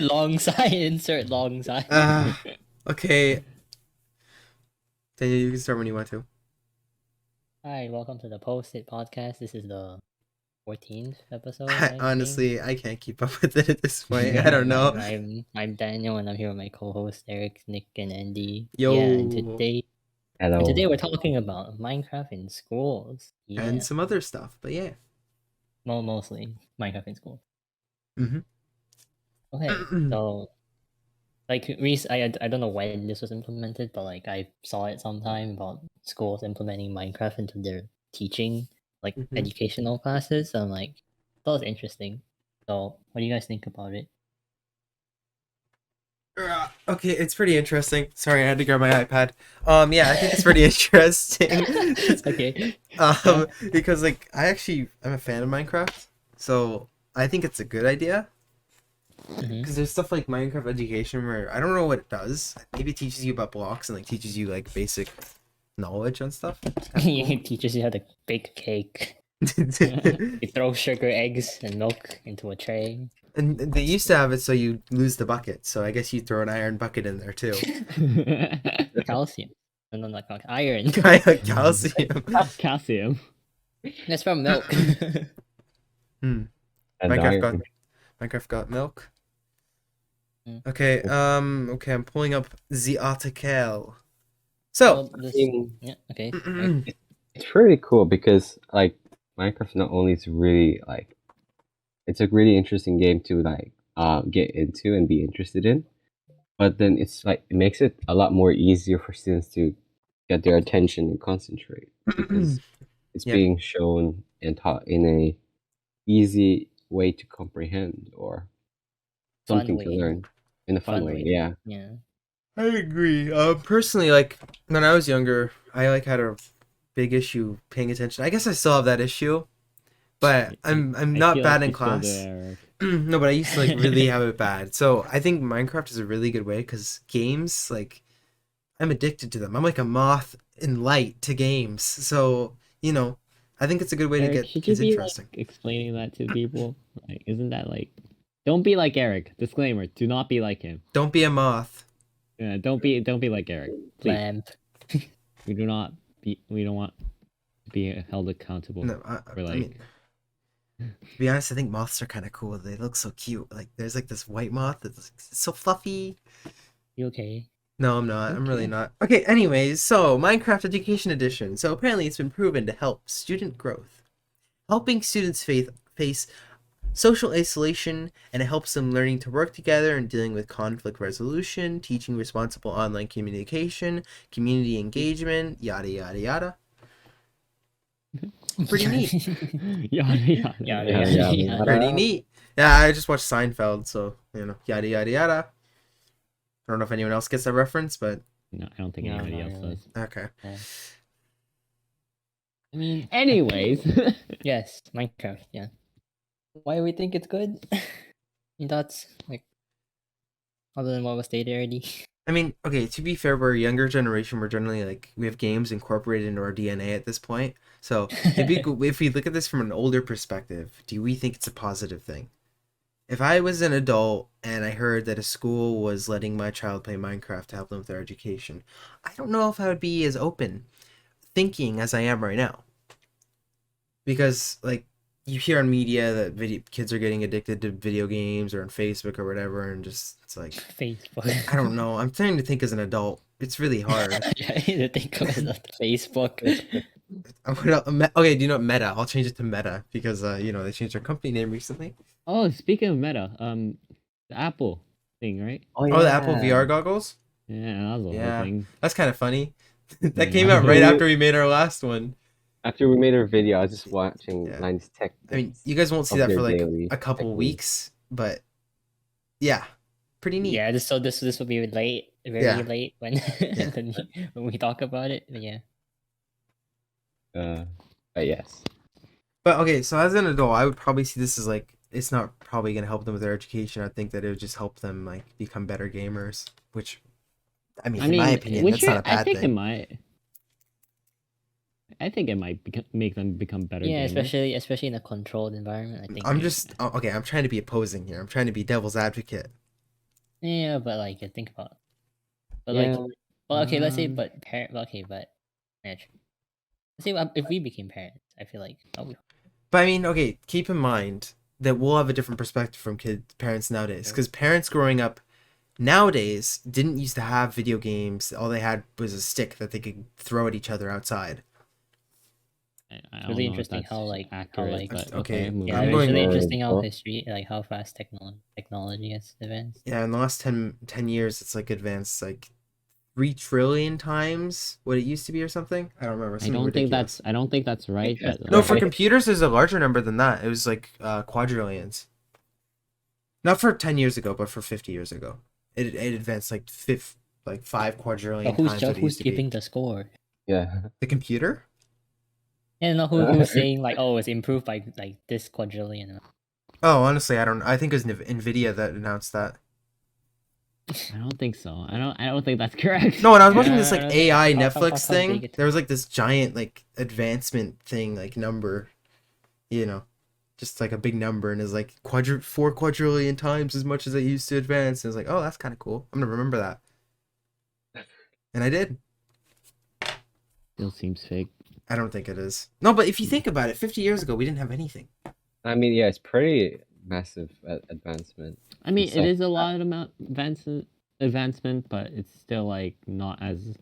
long sign. Insert long sign. Okay. Daniel, you can start when you want to. Hi, welcome to the Post-it podcast. This is the 14th episode, I think. Honestly, I can't keep up with it at this point. I don't know. I'm Daniel, and I'm here with my co-hosts Eric, Nick, and Andy. Yo. Yeah, and today Hello. we're talking about Minecraft in schools. Yeah, And some other stuff, but yeah. well, mostly Minecraft in schools. Mhm. Okay, so like I don't know when this was implemented, but like I saw it sometime about schools implementing Minecraft into their teaching, like educational classes. So I'm like, that was interesting. So what do you guys think about it? Okay, it's pretty interesting. Sorry, I had to grab my iPad. Yeah, I think it's pretty interesting. Okay. Because like I'm a fan of Minecraft, so I think it's a good idea. Because there's stuff like Minecraft Education where I don't know what it does. Maybe it teaches you about blocks and like teaches you like basic knowledge and stuff. It teaches you how to bake a cake. You throw sugar, eggs, and milk into a tray. And they used to have it so you lose the bucket. So I guess you throw an iron bucket in there too. Calcium. No, not iron. Calcium. Calcium. That's from milk. Minecraft got milk. Okay, okay, I'm pulling up the article. So, yeah, okay. It's pretty cool because like Minecraft not only is really like it's a really interesting game to like get into and be interested in, but then it's like it makes it a lot more easier for students to get their attention and concentrate because it's being shown and taught in a easy way to comprehend or something to learn in a fun way. Yeah. I agree. Personally, like when I was younger, I like had a big issue paying attention. I guess I still have that issue, but I'm not bad in class. No, but I used to like really have it bad. So I think Minecraft is a really good way because games, like, I'm addicted to them. I'm like a moth in light to games. So I think it's a good way to get kids interesting. Like, explaining that to people, like, isn't that like, don't be like Eric. Disclaimer: do not be like him. Don't be a moth. Yeah, don't be like Eric. Please. Lamp. We don't want to be held accountable for like. To be honest, I think moths are kind of cool. They look so cute. Like there's like this white moth that's so fluffy. You okay? No, I'm not. I'm really not. Okay, anyways, so Minecraft Education Edition. So apparently it's been proven to help student growth, helping students face social isolation, and it helps them learning to work together and dealing with conflict resolution, teaching responsible online communication, community engagement, yada yada yada. Pretty neat. Yada. Pretty neat. Yeah, I just watched Seinfeld, so yada yada yada. I don't know if anyone else gets that reference, but no, I don't think anybody else does. Okay. I mean, anyways. Yes, Minecraft. Yeah. Why do we think it's good? That's like other than what was stated already. I mean, okay, to be fair, we're a younger generation. We're generally like we have games incorporated into our DNA at this point. So if we look at this from an older perspective, do we think it's a positive thing? If I was an adult and I heard that a school was letting my child play Minecraft to help them with their education, I don't know if I would be as open thinking as I am right now. Because like you hear on media that kids are getting addicted to video games or on Facebook or whatever, and just it's like Facebook. I don't know. I'm trying to think as an adult. It's really hard. Yeah, to think of Facebook. Okay, do you know what Meta? I'll change it to Meta because they changed their company name recently. Oh, speaking of Meta, the Apple thing, right? Oh, the Apple VR goggles. Yeah, that was a whole thing. That's kind of funny. That came out right after we made our last one. After we made our video, I was just watching 90s Tech. I mean, you guys won't see that for like a couple weeks, but yeah, pretty neat. Yeah, this will be late, very late when when we talk about it. But yeah. But yes. But okay, so as an adult, I would probably see this as like it's not probably gonna help them with their education. I think that it would just help them like become better gamers, which I mean in my opinion, that's not a bad thing. I think it might make them become better. Yeah, gamers. especially in a controlled environment. I think. I'm just I'm trying to be opposing here. I'm trying to be devil's advocate. Yeah, but like think about, but Yeah. like, well, okay, let's say, Um, but parent, okay, but yeah, let's say if we became parents, I feel like But I mean, okay, keep in mind that we'll have a different perspective from parents nowadays, Sure. because parents growing up nowadays didn't used to have video games. All they had was a stick that they could throw at each other outside. I it's don't really know if interesting that's how like accurate, Okay, but okay, okay, moving yeah, I'm it's on. going. really Or interesting how both. history, like how fast technology has advanced. Yeah, in the last 10 years, it's like advanced like 3 trillion times what it used to be, or something. I don't remember. Something ridiculous. I don't think that's right, Yes, but No, for right. computers, there's a larger number than that. It was like quadrillions. Not for 10 years ago, but for 50 years ago, it advanced like 5 quadrillion But times what it who's used to be. giving the score? Yeah. The computer? And not who's saying like, oh, it's improved by like this quadrillion. Oh, honestly, I don't. I think it was Nvidia that announced that. I don't think so. I don't think that's correct. No, when I was Yeah, watching this I like don't think AI how Netflix big thing, it. there was like this giant like advancement thing, like number, you know, just like a big number, and it's like 4 quadrillion times as much as it used to advance. And I was like, oh, that's kind of cool. I'm gonna remember that. And I did. Still seems fake. I don't think it is. No, but if you think about it, 50 years ago we didn't have anything. I mean, yeah, it's pretty massive advancement. I mean, It's it like is a lot of advancement, but it's still like not as.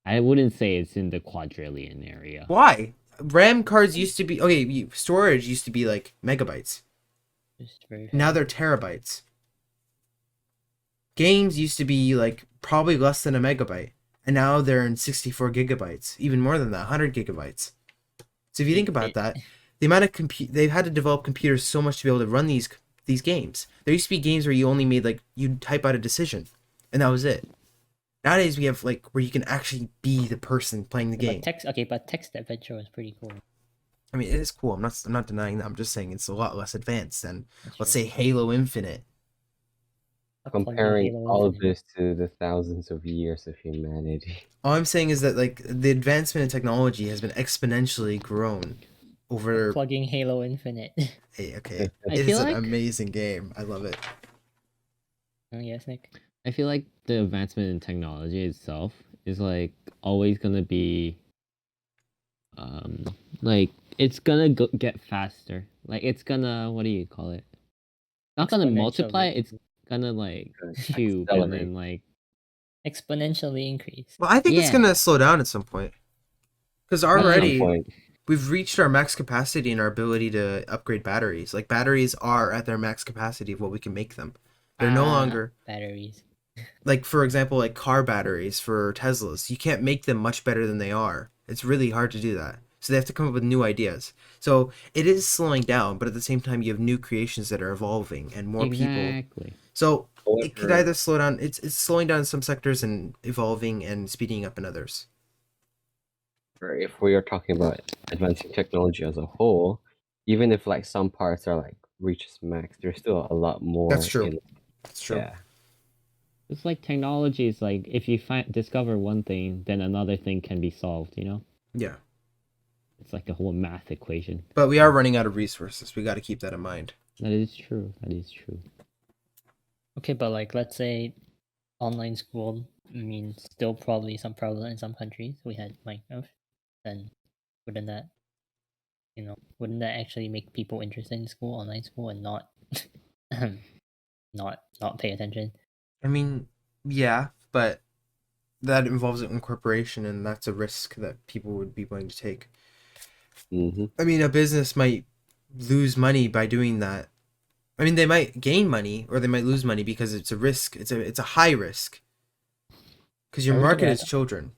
I wouldn't say it's in the quadrillion area. Why? RAM cards used to be okay. Storage used to be like megabytes. Just very Now they're terabytes. Games used to be like probably less than a megabyte, and now they're in 64 gigabytes, even more than that, 100 gigabytes. So if you think about that, the amount of they've had to develop computers so much to be able to run these games. There used to be games where you only made like you'd type out a decision, and that was it. Nowadays we have like where you can actually be the person playing the game. But text adventure is pretty cool. I mean, it is cool. I'm not denying that. I'm just saying it's a lot less advanced than That's let's true. say Halo Infinite. comparing Halo all of Infinite. this to the thousands of years of humanity. All I'm saying is that like the advancement in technology has been exponentially grown over. Plugging Halo Infinite. Hey, okay, I it is feel an like amazing game. I love it. Oh yes, Nick. I feel like the advancement in technology itself is like always gonna be like it's gonna get faster. Like it's gonna, what do you call it? Not gonna multiply, it's gonna like cube and then like exponentially increase. Well, I think it's Yeah. gonna slow down at some point because already point. we've reached our max capacity in our ability to upgrade batteries. Like batteries are at their max capacity of what we can make them. They're no longer batteries. like, for example, like car batteries for Teslas. You can't make them much better than they are. It's really hard to do that. So they have to come up with new ideas. So it is slowing down, but at the same time, you have new creations that are evolving and more people. Exactly. So it could However- either slow down. It's slowing down in some sectors and evolving and speeding up in others. Or if we are talking about advancing technology as a whole, even if like some parts are like reaches max, there's still a lot more. That's true. That's true. Yeah. It's like technology is like if you discover one thing, then another thing can be solved, you know? Yeah. It's like a whole math equation. But we are running out of resources. We got to keep that in mind. That is true. That is true. Okay, but like let's say online school, I mean, still probably some prevalent in some countries. We had Minecraft, then wouldn't that, wouldn't that actually make people interested in school, online school, and not, not pay attention? I mean, yeah, but that involves an incorporation, and that's a risk that people would be willing to take. Mm-hmm. I mean, a business might lose money by doing that. I mean, they might gain money or they might lose money because it's a risk. It's a high risk because your market is children.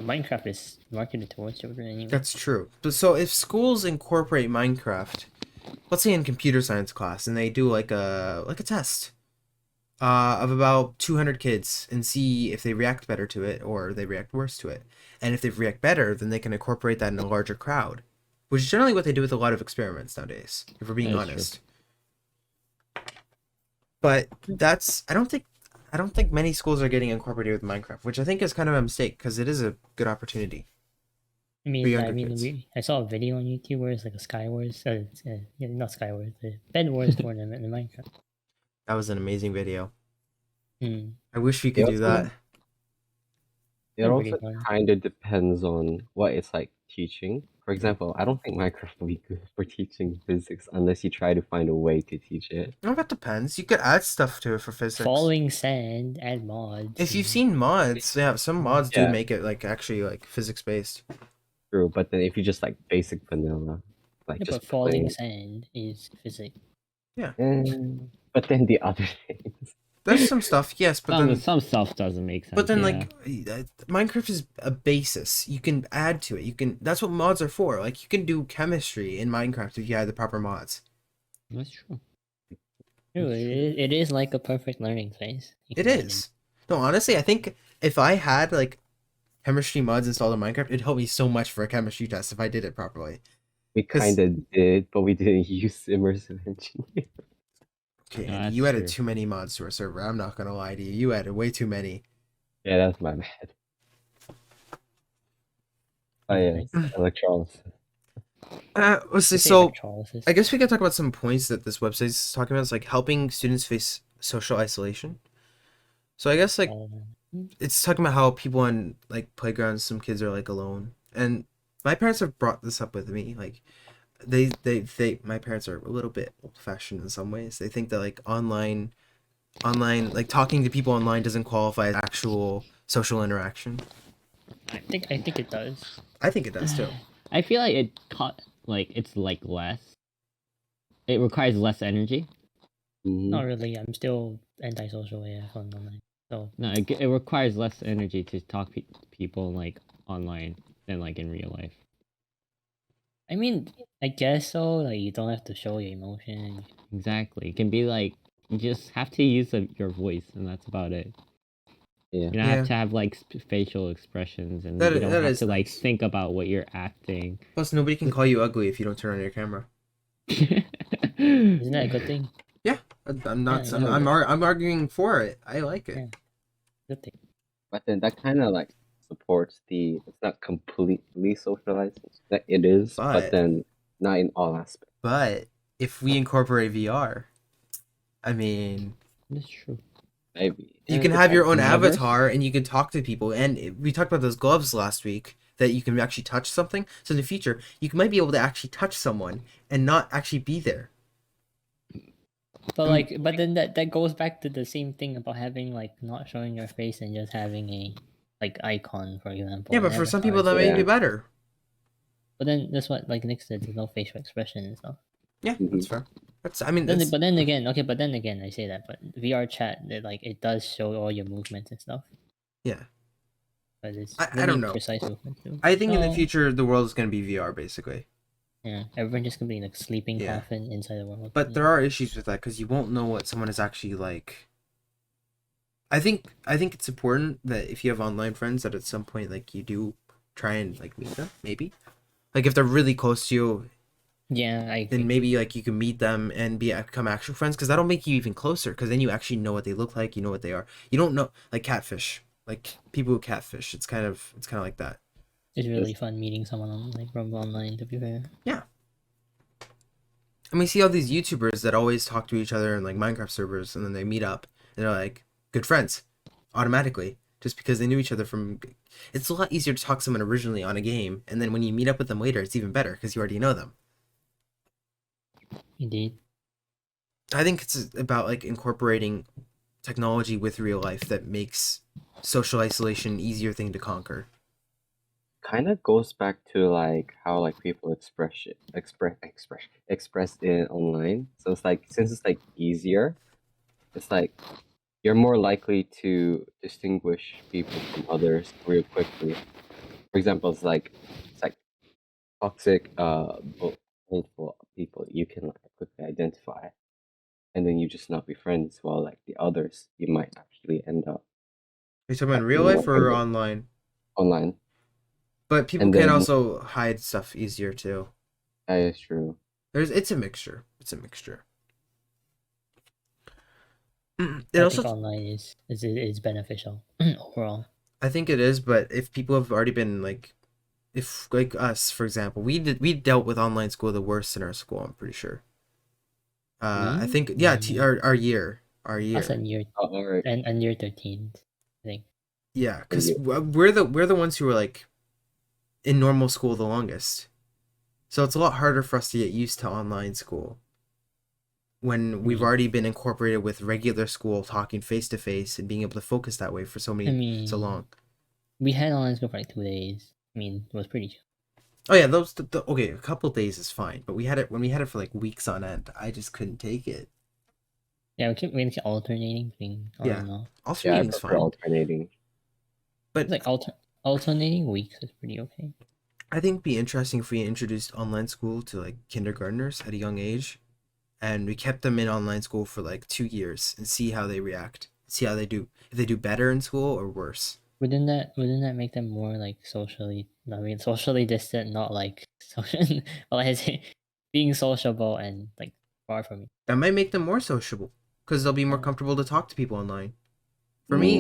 Minecraft is marketed towards children anyway. That's true. But so if schools incorporate Minecraft, let's say in computer science class, and they do like a test of about 200 kids and see if they react better to it or they react worse to it. And if they react better, then they can incorporate that in a larger crowd, which is generally what they do with a lot of experiments nowadays, if we're being honest. But I don't think many schools are getting incorporated with Minecraft, which I think is kind of a mistake because it is a good opportunity. I mean, I saw a video on YouTube where it's like a Skywars, not Skywars, the Bed Wars tournament in Minecraft. That was an amazing video. I wish we It could do also that. it They're also really fun. kind of depends on what it's like teaching. For example, I don't think Minecraft will be good for teaching physics unless you try to find a way to teach it. No, that depends. You could add stuff to it for physics. Falling sand, add mods. If you've seen mods, yeah, some mods do Yeah. make it like actually like physics based. True, but then if you just like basic vanilla, like Yeah, just but falling plain, sand is physics. but then the other things. There's some stuff, yes, but then Some stuff doesn't make sense. but then yeah. like Minecraft is a basis. You can add to it. You can. That's what mods are for. Like you can do chemistry in Minecraft if you had the proper mods. That's true. True, it is like a perfect learning space. You It can get is. No, honestly, I think if I had like chemistry mods installed in Minecraft, it'd help me so much for a chemistry test if I did it properly. We 'Cause- kind of did, but we didn't use immersive engineering. Okay, No, Andy, that's you added true. too many mods to our server. I'm not gonna lie to you. You added way too many. Yeah, that's my bad. Oh yeah, electrolysis. Let's see. Say So electrolysis. I guess we can talk about some points that this website is talking about. It's like helping students face social isolation. So I guess like it's talking about how people on like playgrounds, some kids are like alone, and my parents have brought this up with me. Like my parents are a little bit old fashioned in some ways. They think that like online like talking to people online doesn't qualify as actual social interaction. I think it does. I think it does too. I feel like it's like less. It requires less energy. Not really. I'm still antisocial AF on online. So No, it requires less energy to talk to people like online than like in real life. I mean, I guess so. Like you don't have to show your emotion. Exactly. It can be like you just have to use your voice, and that's about it. Yeah. You don't have to have like facial expressions, and That you don't that have is to like nice. think about what you're acting. Plus, nobody can call you ugly if you don't turn on your camera. Isn't that a good thing? I'm not. Yeah, I'm arguing for it. I like it. Yeah. Good thing. But then that kind of like supports it's not completely socializing. That it is, But- but then not in all aspects. But if we incorporate VR, I mean, That's true. Maybe you can have your own Metaverse? avatar and you can talk to people. And we talked about those gloves last week that you can actually touch something. So in the future, might be able to actually touch someone and not actually be there. But like, but then that goes back to the same thing about having like not showing your face and just having a like icon, for example. Yeah, an but for some avatar. people that may Yeah. be better. But then that's what like Nick said. There's no facial expression and stuff. Yeah, that's fair. That's. I mean, Then, that's, but then again, okay. But then again, I say that. But VR chat, it does show all your movements and stuff. yeah. But it's I really don't know. precise movement too. I think in the No. future the world is going to be VR basically. Yeah, everyone just gonna be like sleeping Yeah. coffin inside the world. But Yeah. there are issues with that because you won't know what someone is actually like. I think it's important that if you have online friends that at some point like you do try and like meet them, maybe. Like if they're really close to you, Yeah, I then maybe like you can meet them and become actual friends because that'll make you even closer because then you actually know what they look like, you know what they are. You don't know like catfish, like people who catfish. It's kind of like that. it's really fun meeting someone from online. To be fair. I mean, see all these YouTubers that always talk to each other in like Minecraft servers, and then they meet up, and they're like good friends, automatically, just because they knew each other from. It's a lot easier to talk to someone originally on a game, and then when you meet up with them later, it's even better because you already know them. Indeed. I think it's about like incorporating technology with real life that makes social isolation an easier thing to conquer. Kind of goes back to like how like people express it online. So it's like since it's like easier, it's like you're more likely to distinguish people from others real quickly. For example, it's like toxic, hateful people you can like quickly identify, and then you just not be friends. While like the others, you might actually end up Are you talking about in real life or online? online. But people And can then- also hide stuff easier too. That is true. It's a mixture. It's a mixture. It I also think online is beneficial overall. I think it is, but if people have already been like, if like us, for example, we dealt with online school the worst in our school. I'm pretty sure. I think our year our Us year. and year Or and year 13, I think. Yeah, because you- we're the ones who were like in normal school the longest, so it's a lot harder for us to get used to online school when we've mean- already been incorporated with regular school, talking face to face and being able to focus that way for so long. We had online school for like 2 days. I mean, it was pretty chill. Oh yeah, okay, a couple days is fine, but we had it when we had it for like weeks on end. I just couldn't take it. Yeah, we keep alternating between on Yeah. and off. yeah, I Alternating's prefer fine, alternating. but Like alternating weeks is pretty okay. I think it'd be interesting if we introduced online school to like kindergartners at a young age, and we kept them in online school for like 2 years and see how they react, see how they do, if they do better in school or worse. Wouldn't that make them more like socially? I mean, socially distant, not like social. Well, I say being sociable and like far from me. That might make them more sociable because they'll be more Oh. comfortable to talk to people online. For me,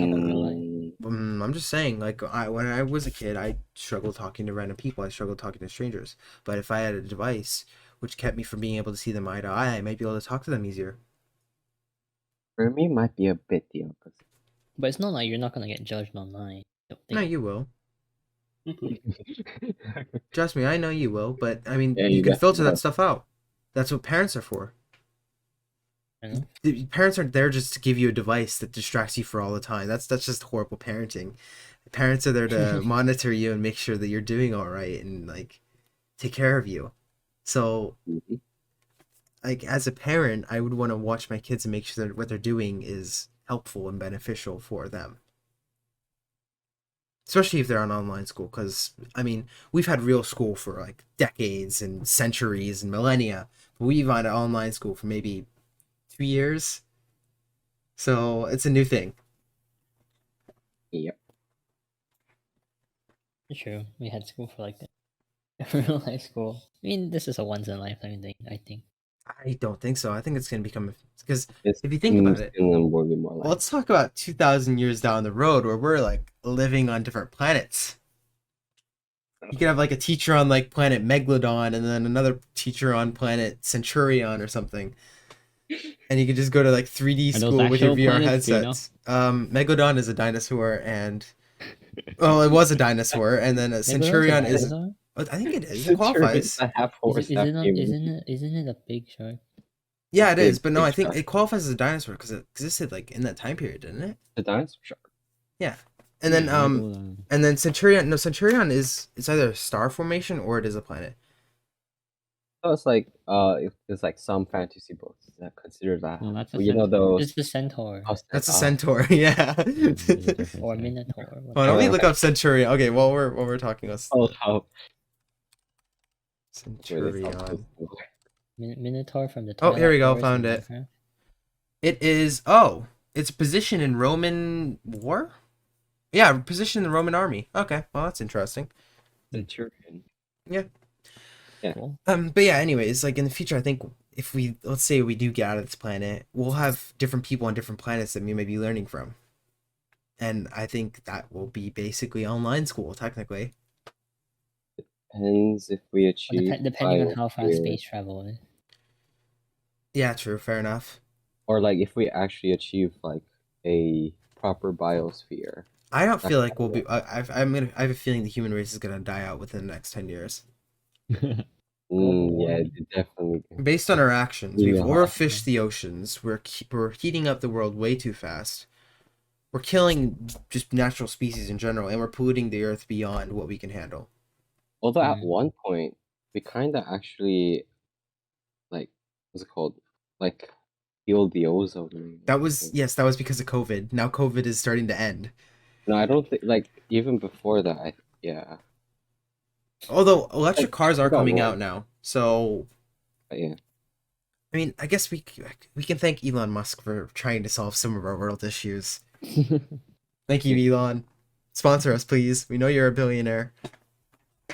Mm, I'm just saying, like when I was a kid, I struggled talking to random people. I struggled talking to strangers. But if I had a device which kept me from being able to see them eye to eye, I might be able to talk to them easier. for me, might be a bit the opposite. But it's not like you're not gonna get judged online. I don't No, think. you will. Trust me, I know you will. But I mean, Yeah, you you can filter definitely that stuff out. That's what parents are for. I know. The parents aren't there just to give you a device that distracts you for all the time. That's just horrible parenting. Parents are there to monitor you and make sure that you're doing all right and like take care of you. So Mhm. like as a parent, I would want to watch my kids and make sure that what they're doing is helpful and beneficial for them. Especially if they're on online school, because I mean, we've had real school for like decades and centuries and millennia, but we've had online school for maybe 2 years. So it's a new thing. Yep. True. We had school for like real life school. I mean, this is a once in a lifetime thing. I think. I don't think so. I think it's going to become because It's if you think about it, will be more like. let's talk about 2,000 years down the road where we're like living on different planets. You could have like a teacher on like planet Megalodon and then another teacher on planet Centurion or something. And you could just go to like 3D Are those school with your actual VR planets? Do you know? headsets. Megalodon is a dinosaur and well, it was a dinosaur and then a Centurion is Dinosaur? I think it is. It qualifies. I have horse. Isn't it a big shark? Yeah, it is, big- but no, big I think shark. it qualifies as a dinosaur because it existed like in that time period, didn't it? The dinosaur shark. Yeah. And then Yeah, Megalodon. and then Centurion is it's either a star formation or it is a planet. So it's like it's like some fantasy books that consider that. Well, that's a you know centaur. those. It's the centaur That's a centaur, yeah. There's a difference or there. minotaur. Hold on, let me look up Centurion. Okay, while we're talking, let's Oh, how Centurion. Minotaur from the. Oh, here we go, Twilight Forest found in it. Minecraft. It is it's position in Roman war? Yeah, position in the Roman army. Okay, well that's interesting. Centurion. Cool. But yeah, anyways, like in the future, I think if let's say we do get out of this planet, we'll have different people on different planets that we may be learning from. And I think that will be basically online school, technically. Depends if we achieve. Depending on how fast biosphere, space travel is. Yeah, true, fair enough. or like if we actually achieve like a proper biosphere. I don't feel like we'll be. I have a feeling the human race is gonna die out within the next 10 years. Yeah, definitely. Based on our actions, Yeah. we've overfished the oceans. We're heating up the world way too fast. We're killing just natural species in general, and we're polluting the earth beyond what we can handle. Although at Mm. one point we kind of actually like what's it called, like healed the ozone layer. That was that was because of COVID. Now COVID is starting to end. No, I don't think like even before that. Yeah, Although electric cars are about coming one. out now, so but yeah. I mean, I guess we can thank Elon Musk for trying to solve some of our world issues. Thank you, Elon. Sponsor us, please. We know you're a billionaire.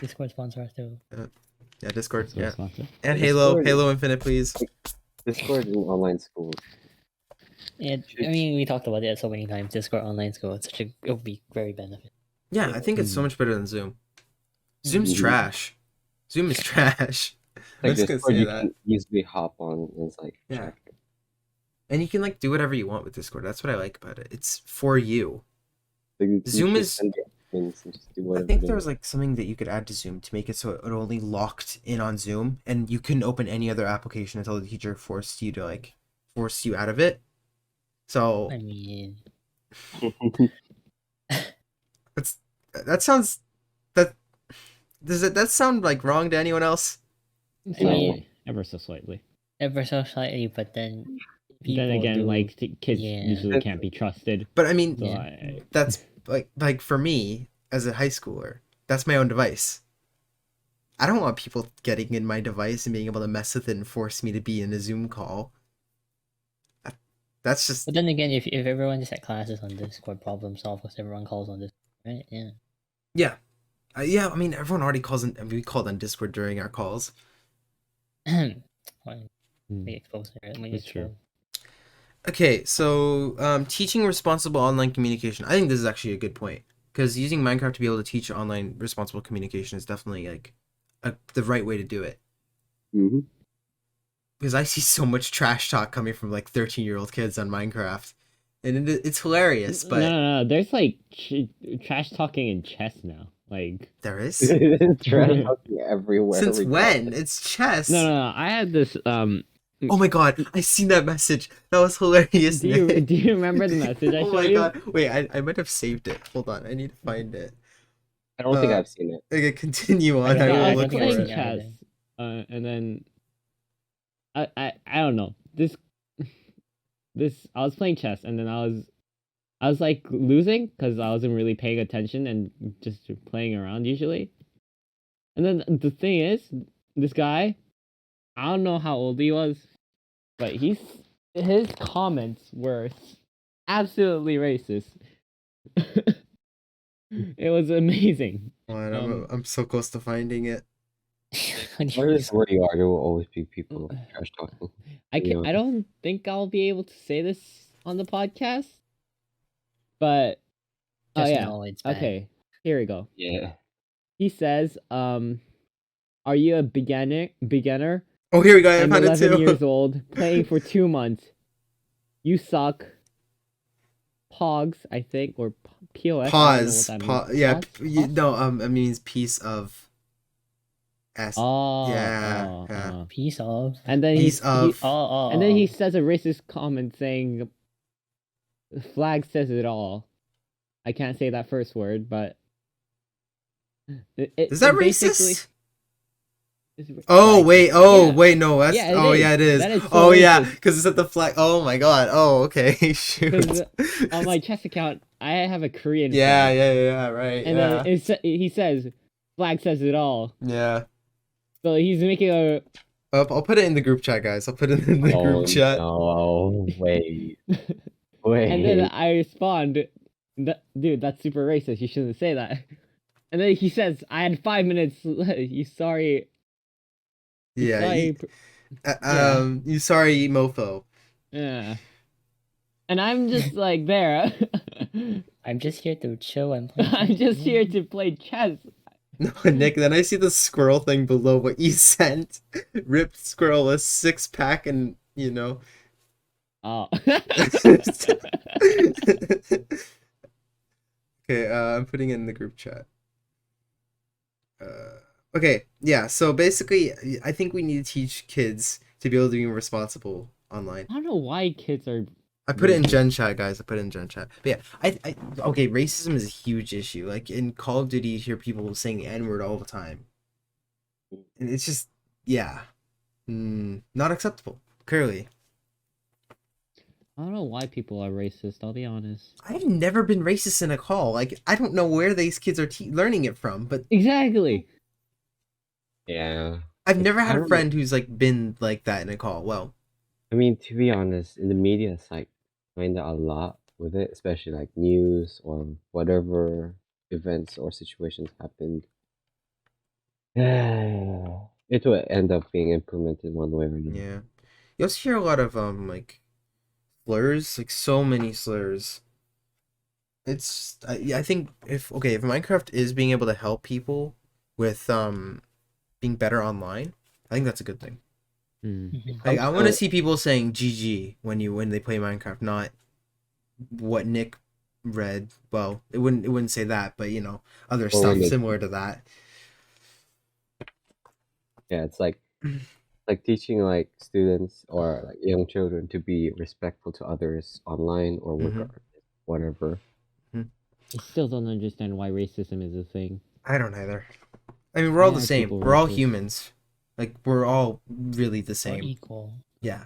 Discord sponsor us too. Yeah, Discord. So Yeah, it's not good. and Discord- Halo Infinite, please. Discord in online schools. Yeah, I mean, we talked about it so many times. Discord online school. It would be very beneficial. Yeah, I think it's so Mhm. much better than Zoom. Zoom's Mhm. trash. Zoom is trash. I'm Like just gonna Discord, say you that. can easily hop on and it's like Yeah. check. And you can like do whatever you want with Discord. That's what I like about it. It's for you. Like, you can Zoom just is- send the admins and just do I whatever think they there was want. like something that you could add to Zoom to make it so it only locked in on Zoom, and you couldn't open any other application until the teacher forced you out of it. So I mean, that sounds that does that sound like wrong to anyone else? Slightly, ever so slightly. ever so slightly, but then people Then again, do, like kids yeah. usually can't be trusted. But I mean, So Yeah. that's like for me as a high schooler, that's my own device. I don't want people getting in my device and being able to mess with it and force me to be in a Zoom call. That's just But then again, if everyone just had classes on Discord, problem solved because everyone calls on Discord, right? Yeah. yeah. Yeah, I mean, everyone already calls in. We called on Discord during our calls. When Hmm. they expose it, when That's you true. true. Okay, so teaching responsible online communication. I think this is actually a good point because using Minecraft to be able to teach online responsible communication is definitely like the right way to do it. Mhm. Because I see so much trash talk coming from like 13-year-old kids on Minecraft, and it's hilarious. But No. There's like trash talking in chess now. Like there is. Trash talking everywhere. Since regardless. when? It's chess. no. I had this. Oh my god, I seen that message. That was hilarious. Do you Nick. do you remember the message I Oh showed my you? god. Wait, I might have saved it. Hold on, I need to find it. I don't think Uh, I've seen it. Okay, continue on. don't I know, will I I was look think for I've playing seen it. it. chess, and then I don't know this. I was playing chess, and then I was like losing because I wasn't really paying attention and just playing around usually. And then the thing is, this guy, I don't know how old he was, but his comments were absolutely racist. It was amazing. Hold on, I'm so close to finding it. Regardless of where you are, there will always be people trash talking. I don't think I'll be able to say this on the podcast, but oh Just yeah, know it's bad. okay. Here we go. Yeah. He says, are you a beginner? Oh, here we go. I I'm found it 11 too. years old, playing for 2 months. You suck. Pogs, I think, or POS. Pause. I don't know what that means. Yeah. Pause? No. It means piece of. S. Oh, Yeah. Piece of. And then Piece of. and then he says a racist comment saying, "Flag says it all." I can't say that first word, but Is that basically- racist? Oh like, wait! yeah. Wait! No, that's. Yeah, it oh is. yeah, it is. That is so oh yeah, racist. because it's at the flag. Oh my god. Oh okay. Shoot. 'Cause, on my chess account, I have a Korean yeah, flag. yeah, right. And yeah. then he says, "Flag says it all." Yeah. So he's making a. I'll put it in the group chat, guys. I'll put it in the group chat. No, wait. And then I respond, "Dude, that's super racist. You shouldn't say that." And then he says, "I had 5 minutes. You sorry." Yeah. Sorry. You sorry, mofo. Yeah. And I'm just like there. I'm just here to chill and play. I'm just here to play chess. No, Nick. Then I see the squirrel thing below what you sent. Ripped squirrel, a 6-pack, and you know. Oh. Okay, I'm putting it in the group chat. Okay, yeah. So basically, I think we need to teach kids to be able to be responsible online. I don't know why kids are. I put it in Gen Chat, guys. I put it in Gen Chat. But yeah, okay, racism is a huge issue. Like in Call of Duty, you hear people saying the N-word all the time. And it's just, yeah. Not acceptable, clearly. I don't know why people are racist. I'll be honest. I've never been racist in a call. Like, I don't know where these kids are learning it from, but Exactly. Yeah. I've never had I a don't friend who's like been like that in a call. Well, I mean, to be honest, in the media, it's like kinda a lot with it, especially like news or whatever events or situations happened. It will end up being implemented one way or another. yeah. You also hear a lot of like slurs, like so many slurs. It's I think if Minecraft is being able to help people with being better online, I think that's a good thing. Mhm. Like, I want to Also- see people saying GG when they play Minecraft, not what Nick read. Well, it wouldn't say that, but you know, other Or stuff when they- similar to that. Yeah, it's like teaching like students or like young children to be respectful to others online or Mhm. whatever. I still don't understand why racism is a thing. I don't either. I mean, we're all Why the are same. people We're all racist? humans. Like, we're all really the Or same. equal. Yeah.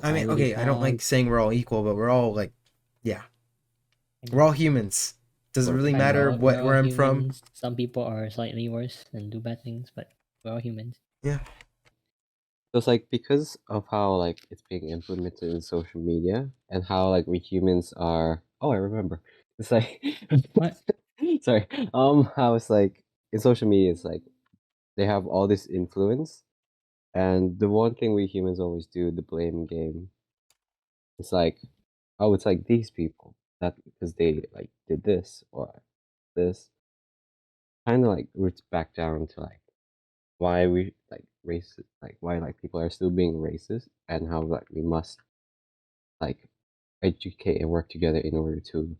I mean, Equality okay, I don't like frogs. saying we're all equal, but we're all like, yeah, we're all humans. Does it really I matter know, we're all where I'm from? humans. Some people are slightly worse and do bad things, but we're all humans. Yeah. So it's like because of how like it's being implemented in social media and how like we humans are. Oh, I remember. It's like What? sorry. How it's like in social media, it's like they have all this influence, and the one thing we humans always do, the blame game. It's like, oh, it's like these people that because they like did this or this. Kind of like roots back down to like why we like racist, like why like people are still being racist, and how like we must like educate and work together in order to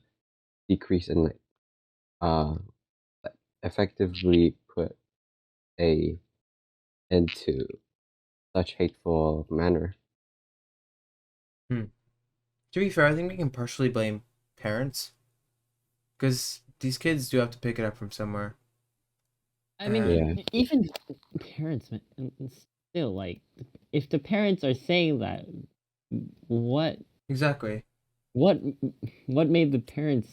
decrease and uh like, effectively put a end to such hateful manner. To be fair, I think we can partially blame parents because these kids do have to pick it up from somewhere. I mean, Yeah. even parents, man, still like, if the parents are saying that, what, Exactly. what, what made the parents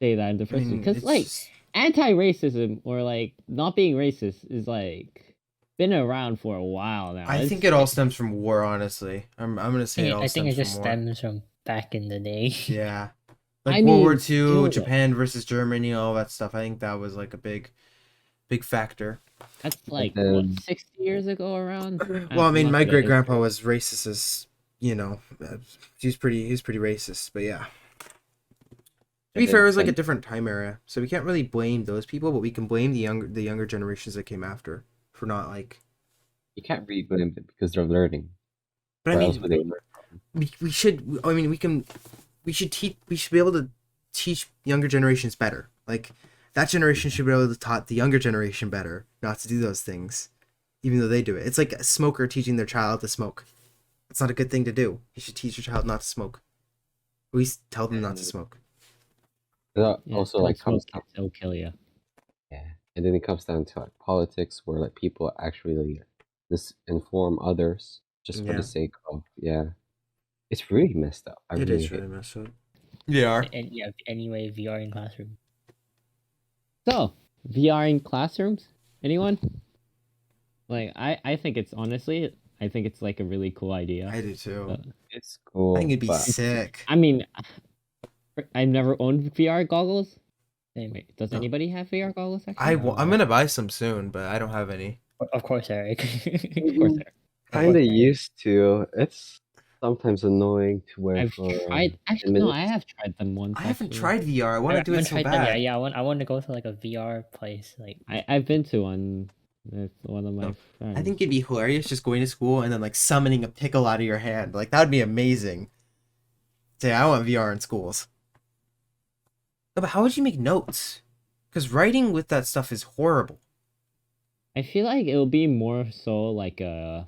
say that in the I first place? mean, Because it's like, just- anti-racism or like not being racist is like been around for a while now. I think it all stems from war. Honestly, I'm gonna say it all I think stems it just from war. stems from back in the day. Yeah, like I World War mean, II, still, Japan versus Germany, all that stuff. I think that was like a big factor. that's like then- what 60 years ago around. Well, I I'm mean, not my good at great grandpa history. was racist as he was pretty racist. But yeah, to be And fair, then it was like a when- different time era, so we can't really blame those people, but we can blame the younger generations that came after for not like. you can't really blame them because they're learning. But I Where else mean, would they learn? we should. I mean, we should teach. We should be able to teach younger generations better. Like that generation should be able to taught the younger generation better not to do those things, even though they do it. It's like a smoker teaching their child to smoke. It's not a good thing to do. You should teach your child not to smoke. At least tell them not to smoke. That Yeah, also don't like comes smoke kids, it'll kill you. Yeah, and then it comes down to like politics, where like people actually misinform others just for Yeah. the sake of It's really messed up. I It really is hate. really messed up. They are. And yeah, anyway, VR in classroom. So, VR in classrooms? Anyone? Like, I think it's honestly, I think it's like a really cool idea. I do too. Uh, It's cool. I think it'd be but sick. I mean, I've never owned VR goggles. Same. Wait, does No. anybody have VR goggles actually? I'm gonna buy some soon, but I don't have any. Of course, Eric. Of course, there. kind of Okay. used to. It's sometimes annoying to wear I've for tried. Actually, 10 no, I minutes. have tried them once. I haven't actually. tried VR. I want to do it haven't so tried them. bad. Yeah. I want to go to like a VR place. Like I've been to one with one of my No, friends. I think it'd be hilarious just going to school and then like summoning a pickle out of your hand. Like that would be amazing. Say, I want VR in schools. No, but how would you make notes? Because writing with that stuff is horrible. I feel like it'll be more so like a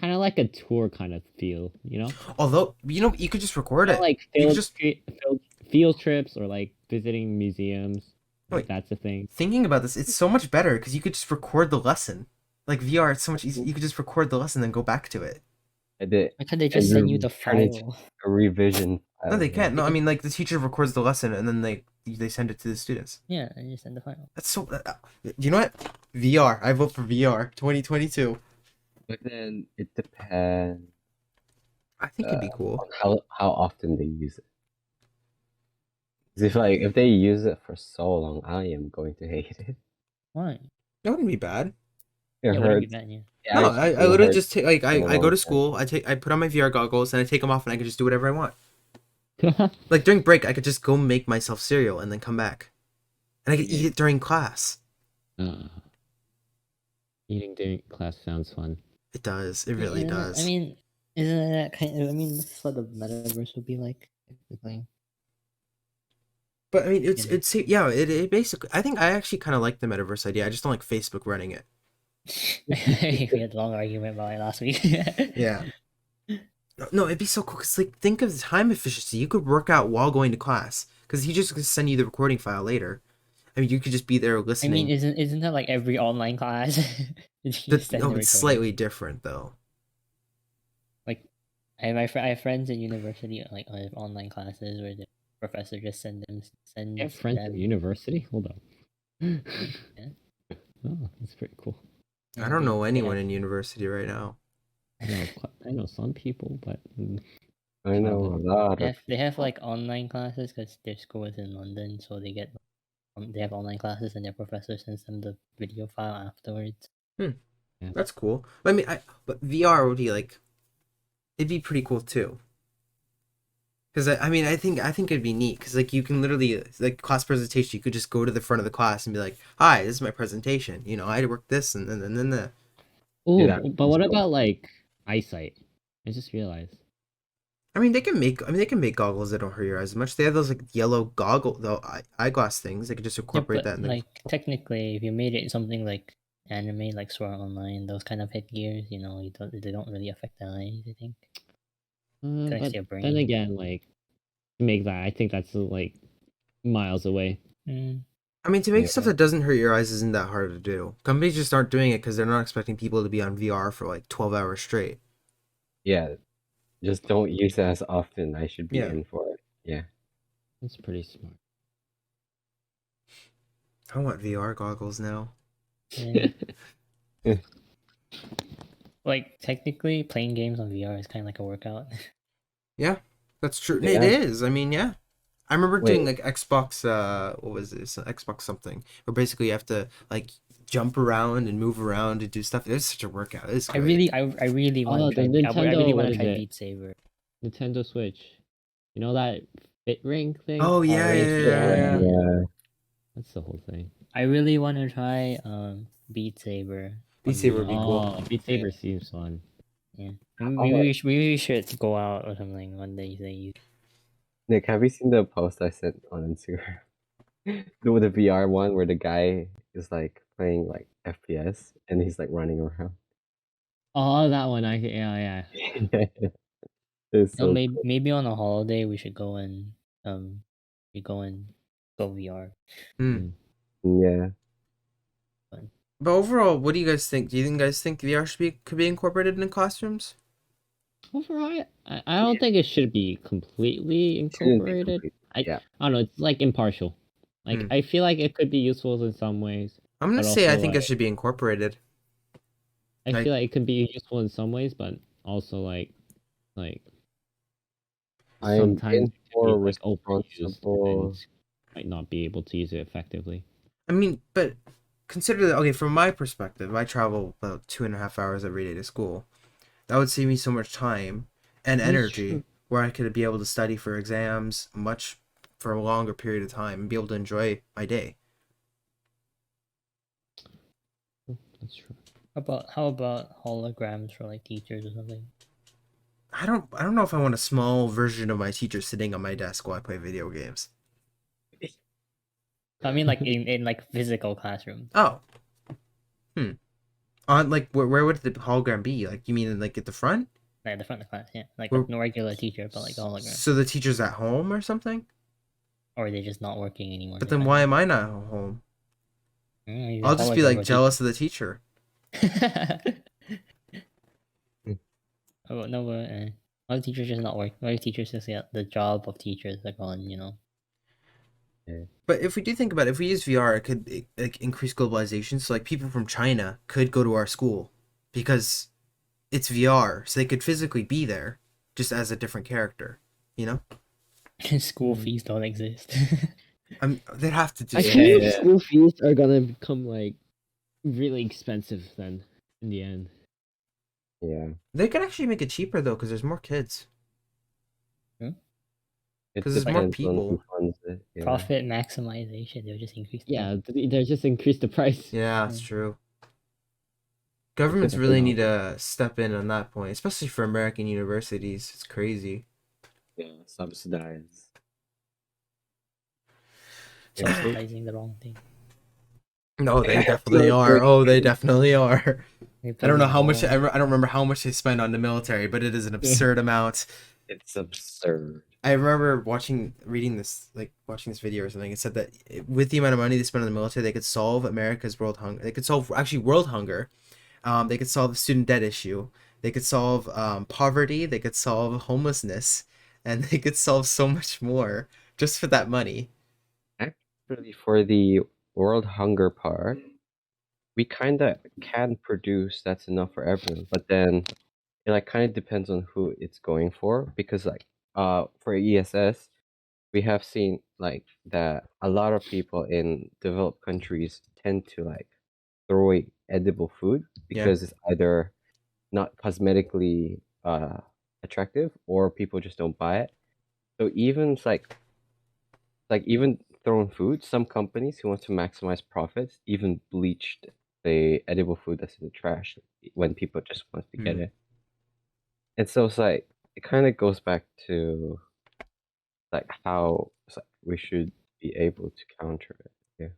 kind of like a tour kind of feel, you know? Although, you could just record Kinda it. like You could field, just field trips or like visiting museums. Like, Wait. that's a thing. thinking about this, it's so much better because you could just record the lesson. Like VR, it's so much easier. You could just record the lesson and then go back to it. I did why can't they just send you the turn it file? a revision. No, file, they yeah. can't. No, I mean like the teacher records the lesson and then they send it to the students. Yeah, and you send the file. That's so. You know what? VR. I vote for VR 2022. But then it depends I think it'd be cool. on how often they use it. 'Cause if they use it for so long, I am going to hate it. Why? That wouldn't be bad. It Yeah, wouldn't be hurts. bad. Yeah. Yeah, No, used to I feel literally hurt just take like for a I go long to time. school. I put on my VR goggles and I take them off and I can just do whatever I want. Like during break, I could just go make myself cereal and then come back, and I could eat it during class. Eating during class sounds fun. It does. It really does. I mean, isn't that kind of? I mean, that's what the metaverse would be like. Technically. But I mean, You know. it basically. I think I actually kind of like the metaverse idea. I just don't like Facebook running it. We had a long argument about it last week. Yeah. No, it'd be so cool. Cause like, think of the time efficiency. You could work out while going to class. Cause he just gonna send you the recording file later. I mean, you could just be there I listening. mean, isn't that like every online class? No, it's slightly different though. Like, I have friends in university like on online classes where the professor just sends You have friends at university? Hold on. Yeah. Oh, that's pretty cool. I don't know anyone in university right now. I know some people, but I know a lot of. They have like online classes because their school is in London, so they have online classes and their professor sends them the video file afterwards. Yeah. That's cool. I mean, but VR would be like, it'd be pretty cool too. Because I mean, I think it'd be neat because like you can literally like class presentation. You could just go to the front of the class and be like, "Hi, this is my presentation. You know, I worked this and then that." Oh, Yeah, but what about like eyesight? I just realized. I mean, they can make goggles that don't hurt your eyes as much. They have those like yellow eyeglass things. They could just incorporate that in the. Like technically, if you made it something like anime, like Sword Art Online, those kind of headgears, you know, they don't really affect the eyes. I think. But your brain. then again, like to make that, I think that's like miles away. I mean, to make stuff that doesn't hurt your eyes isn't that hard to do. Companies just aren't doing it because they're not expecting people to be on VR for like 12 hours straight. Yeah, just don't use it as often. I should be in for it. Yeah. That's pretty smart. I want VR goggles now. Yeah. Like technically, playing games on VR is kind of like a workout. Yeah, that's true. Yeah. It is. I mean, yeah. I remember doing like Xbox. What was this? Xbox something. Where basically you have to like jump around and move around and do stuff. It was such a workout. It's I really want to try. I really want to try Beat Saber. Nintendo Switch. You know that fit ring thing? Oh yeah. That's the whole thing. I really want to try Beat Saber. Beat Saber would be cool. Beat Saber seems fun. Yeah, we should go out or something one day. Nick, have you seen the post I sent on Instagram? With the VR one where the guy is like playing like FPS and he's like running around. Oh, that one! Yeah. It's No, so maybe on a holiday we should go and go VR. Yeah. But overall, what do you guys think? Do you guys think VR could be incorporated in classrooms? Overall, I don't think it should be completely incorporated. I don't know. It's like impartial. Like I feel like it could be useful in some ways. I'm gonna say I think it should be incorporated. I feel like it could be useful in some ways, but also like sometimes more like responsible. Might not be able to use it effectively. I mean, but consider that, okay, from my perspective, I travel about 2.5 hours every day to school. That would save me so much time and energy where I could be able to study for exams for a longer period of time and be able to enjoy my day. That's true. How about holograms for like teachers or something? I don't know if I want a small version of my teacher sitting on my desk while I play video games. I mean, like in like physical classrooms. Oh. On like where would the hologram be? Like you mean like at the front? Like at the front of the class, yeah. Like no regular teacher, but like a hologram. So the teacher's at home or something? Or they're just not working anymore. But then why am I not home? I'll just be like jealous of the teacher. Oh no, a lot of teachers just not work. A lot of teachers just get the job of teachers are gone, you know. But if we do think about it, if we use VR, it could like increase globalization. So like people from China could go to our school because it's VR, so they could physically be there, just as a different character, you know. School fees don't exist. They'd have to do. I think school fees are gonna become like really expensive then in the end. Yeah. They could actually make it cheaper though, because there's more kids. Because there's more people. Profit maximization. They'll just increase. Yeah, they'll just increase the price. Yeah, that's true. Governments Because really need to step in on that point, especially for American universities. It's crazy. yeah, subsidize. Subsidizing the wrong thing. No, they definitely are. Oh, they definitely are. I don't know how much. I don't remember how much they spend on the military, but it is an absurd amount. It's absurd. I remember watching this video or something. It said that with the amount of money they spend on the military, they could solve America's world hunger. They could solve actually world hunger. They could solve the student debt issue. They could solve poverty. They could solve homelessness, and they could solve so much more just for that money. Actually, for the world hunger part, we kind of can produce that's enough for everyone, but then it like kind of depends on who it's going for, because like for ESS, we have seen like that a lot of people in developed countries tend to like throw away edible food because it's either not cosmetically attractive or people just don't buy it. So even it's like even throwing food, some companies who want to maximize profits even bleached the edible food that's in the trash when people just want to get it. And so it's like it kind of goes back to like how it's like we should be able to counter it. Yeah.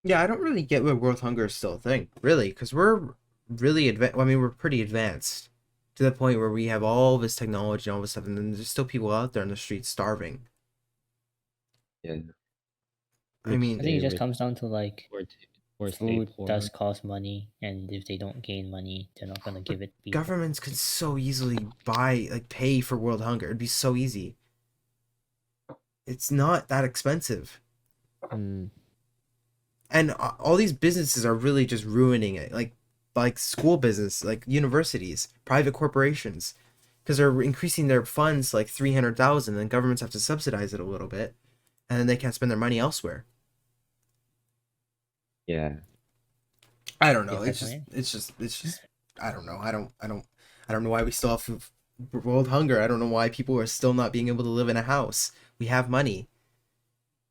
Yeah, I don't really get why world hunger is still a thing, really, because we're really advanced. I mean, we're pretty advanced to the point where we have all this technology and all this stuff, and then there's still people out there in the streets starving. Yeah. I mean, I think it just comes down to like food poor. does cost money, and if they don't gain money, they're not gonna give it to people. governments could so easily pay for world hunger. It'd be so easy. It's not that expensive. And all these businesses are really just ruining it, like school business, like universities, private corporations, because they're increasing their funds like 300,000, and governments have to subsidize it a little bit, and then they can't spend their money elsewhere. Yeah. I don't know. Yeah, It's just. I don't know. I don't know why we still have world hunger. I don't know why people are still not being able to live in a house. We have money.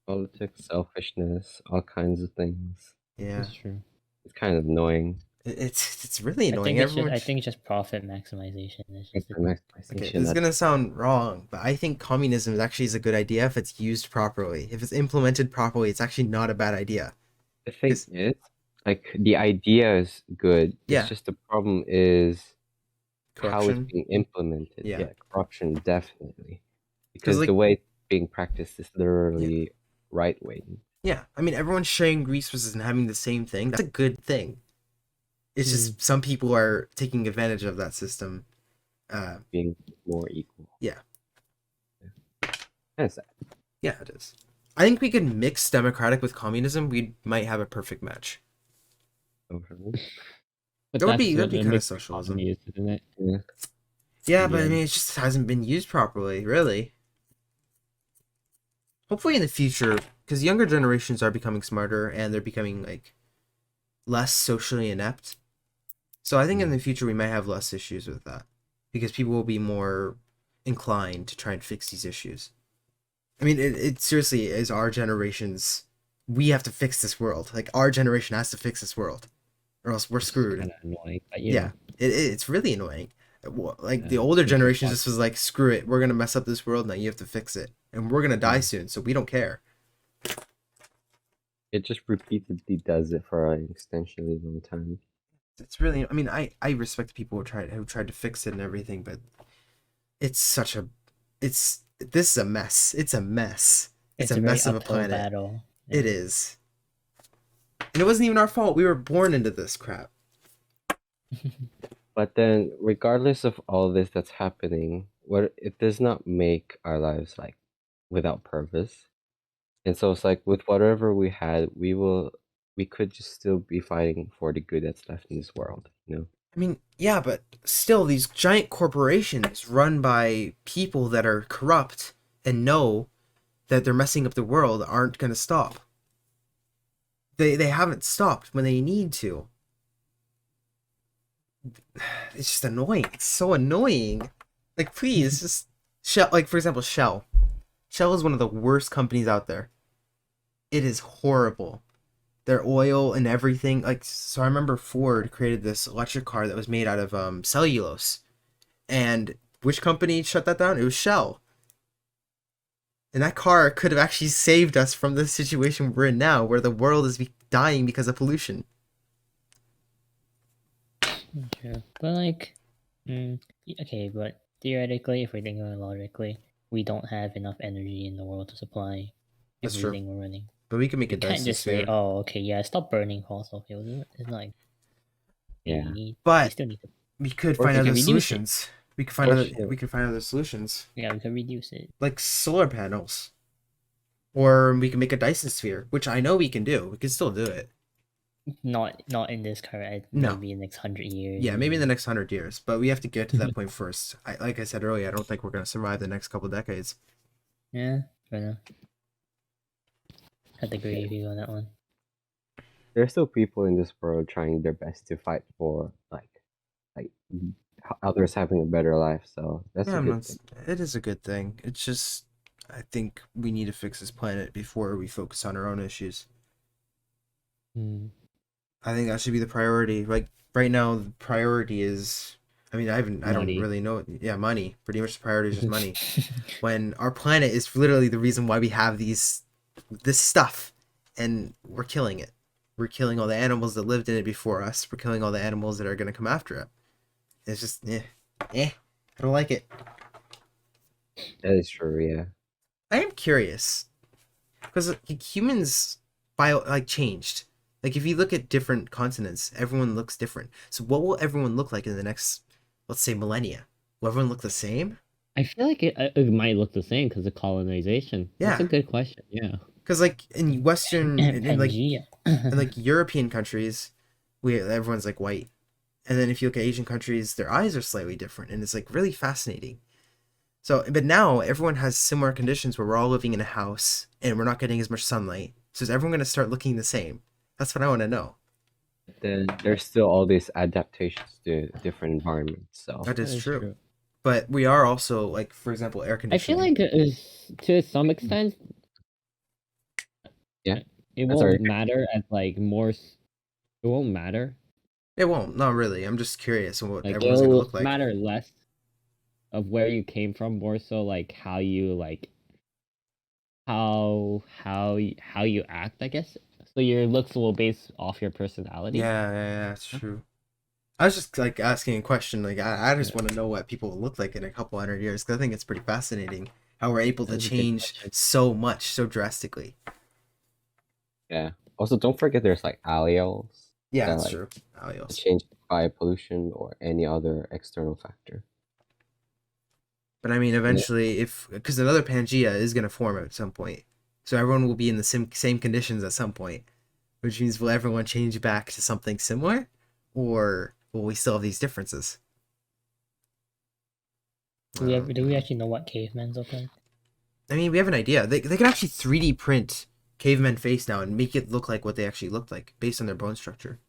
Politics, selfishness, all kinds of things. Yeah, That's true. It's kind of annoying. it's really annoying. I think it's just profit maximization. It's just Maximization, Okay, this is gonna sound wrong, but I think communism actually is a good idea if it's used properly. If it's implemented properly, it's actually not a bad idea. The thing is, like, the idea is good. Yeah. It's just the problem is how Corruption. it's being implemented. Yeah. Corruption, definitely. Because like- the way it's being practiced is literally right wing. Yeah, I mean, everyone's sharing resources and having the same thing. That's a good thing. It's just some people are taking advantage of that system. Being more equal. Yeah. Kind of sad. Yeah, it is. I think we could mix democratic with communism. We might have a perfect match. Overall. But That'd be that's kind of mixed socialism. economy, isn't it? Yeah. Yeah, but I Yeah. mean, it just hasn't been used properly, really. Hopefully in the future, because younger generations are becoming smarter and they're becoming like less socially inept. So I think in the future we might have less issues with that, because people will be more inclined to try and fix these issues. I mean, it seriously is our generation's. We have to fix this world. Like, our generation has to fix this world, or else we're screwed. Kind of annoying, but Yeah, it's really annoying. Like, the Yeah, older it's generation fun. just was like, screw it, we're gonna mess up this world now. You have to fix it, and we're gonna die soon, so we don't care. It just repeatedly does it for an extensionally long time. It's really. I mean, I respect the people who tried to fix it and everything, but it's such a. This is a mess. It's a mess. It's a very mess of a uphill planet. battle. It is. And it wasn't even our fault. We were born into this crap. But then, regardless of all this that's happening, what it does not make our lives like without purpose. And so it's like with whatever we had, we could just still be fighting for the good that's left in this world, you know? I mean, yeah, but still, these giant corporations run by people that are corrupt and know that they're messing up the world aren't going to stop. They haven't stopped when they need to. It's just annoying. It's so annoying. Like, please, just Shell. Like, for example, Shell. Shell is one of the worst companies out there. It is horrible. their oil and everything. Like, so I remember Ford created this electric car that was made out of cellulose, and which company shut that down? It was Shell. And that car could have actually saved us from the situation we're in now, where the world is dying because of pollution. True. But like, okay, but theoretically, if we're thinking about it logically, we don't have enough energy in the world to supply That's true. everything we're running. But we can make You a can't Dyson just say, sphere. "Oh, okay, yeah, stop burning fossil fuels." It's not like Yeah. you But still need to. we could Or find we other can reduce it. solutions. We could find Oh, other. shit. We could find other solutions, Yeah, we can reduce it. like solar panels, or we can make a Dyson sphere, which I know we can do. We can still do it. Not in this current. No. Maybe in the next 100 years. Yeah, maybe in the next 100 years, but we have to get to Mm-hmm. that point first. Like I said earlier, I don't think we're gonna survive the next couple decades. Yeah, fair enough. Had to agree with you on that one. There's still people in this world trying their best to fight for like others having a better life. So that's Yeah, a good thing. it is a good thing. It's just I think we need to fix this planet before we focus on our own issues. I think that should be the priority. Like right now, the priority is. I mean, I don't Money. really know. Yeah, money. Pretty much the priority is just money. When our planet is literally the reason why we have this stuff, and we're killing it. We're killing all the animals that lived in it before us. We're killing all the animals that are gonna come after it. It's just, I don't like it. That is true. Yeah. I am curious because like, humans changed. Like if you look at different continents, everyone looks different. So what will everyone look like in the next, let's say, millennia? Will everyone look the same? I feel like it might look the same because of colonization. That's a Yeah. good question. Yeah. Because like in Western And in like Pangea. in like European countries, everyone's like white, and then if you look at Asian countries, their eyes are slightly different, and it's like really fascinating. So, but now everyone has similar conditions where we're all living in a house and we're not getting as much sunlight. So is everyone going to start looking the same? That's what I want to know. Then there's still all these adaptations to different environments. So That is That is true. But we are also like, for example, air I feel conditioning. like to some extent, Yeah. it That's won't alright. matter as like more. It won't matter. It won't, not really. I'm just curious on what Like everyone's going to it'll look like. matter less of where you came from, more so like how you like how you act, I guess. So your looks will base off your personality. Yeah, that's true. I was just like asking a question. Like I just want to know what people will look like in a couple 100 years because I think it's pretty fascinating how we're able to That's a good change question. so much, so drastically. yeah. Also, don't forget there's like alleles Yeah, that that's like true. Alleles. change by pollution or any other external factor. But I mean, eventually, because another Pangea is gonna form at some point, so everyone will be in the same conditions at some point, which means will everyone change back to something similar, or will we still have these differences? Do we actually know what cavemen look like? I mean, we have an idea. They can actually 3D print caveman face now and make it look like what they actually looked like based on their bone structure.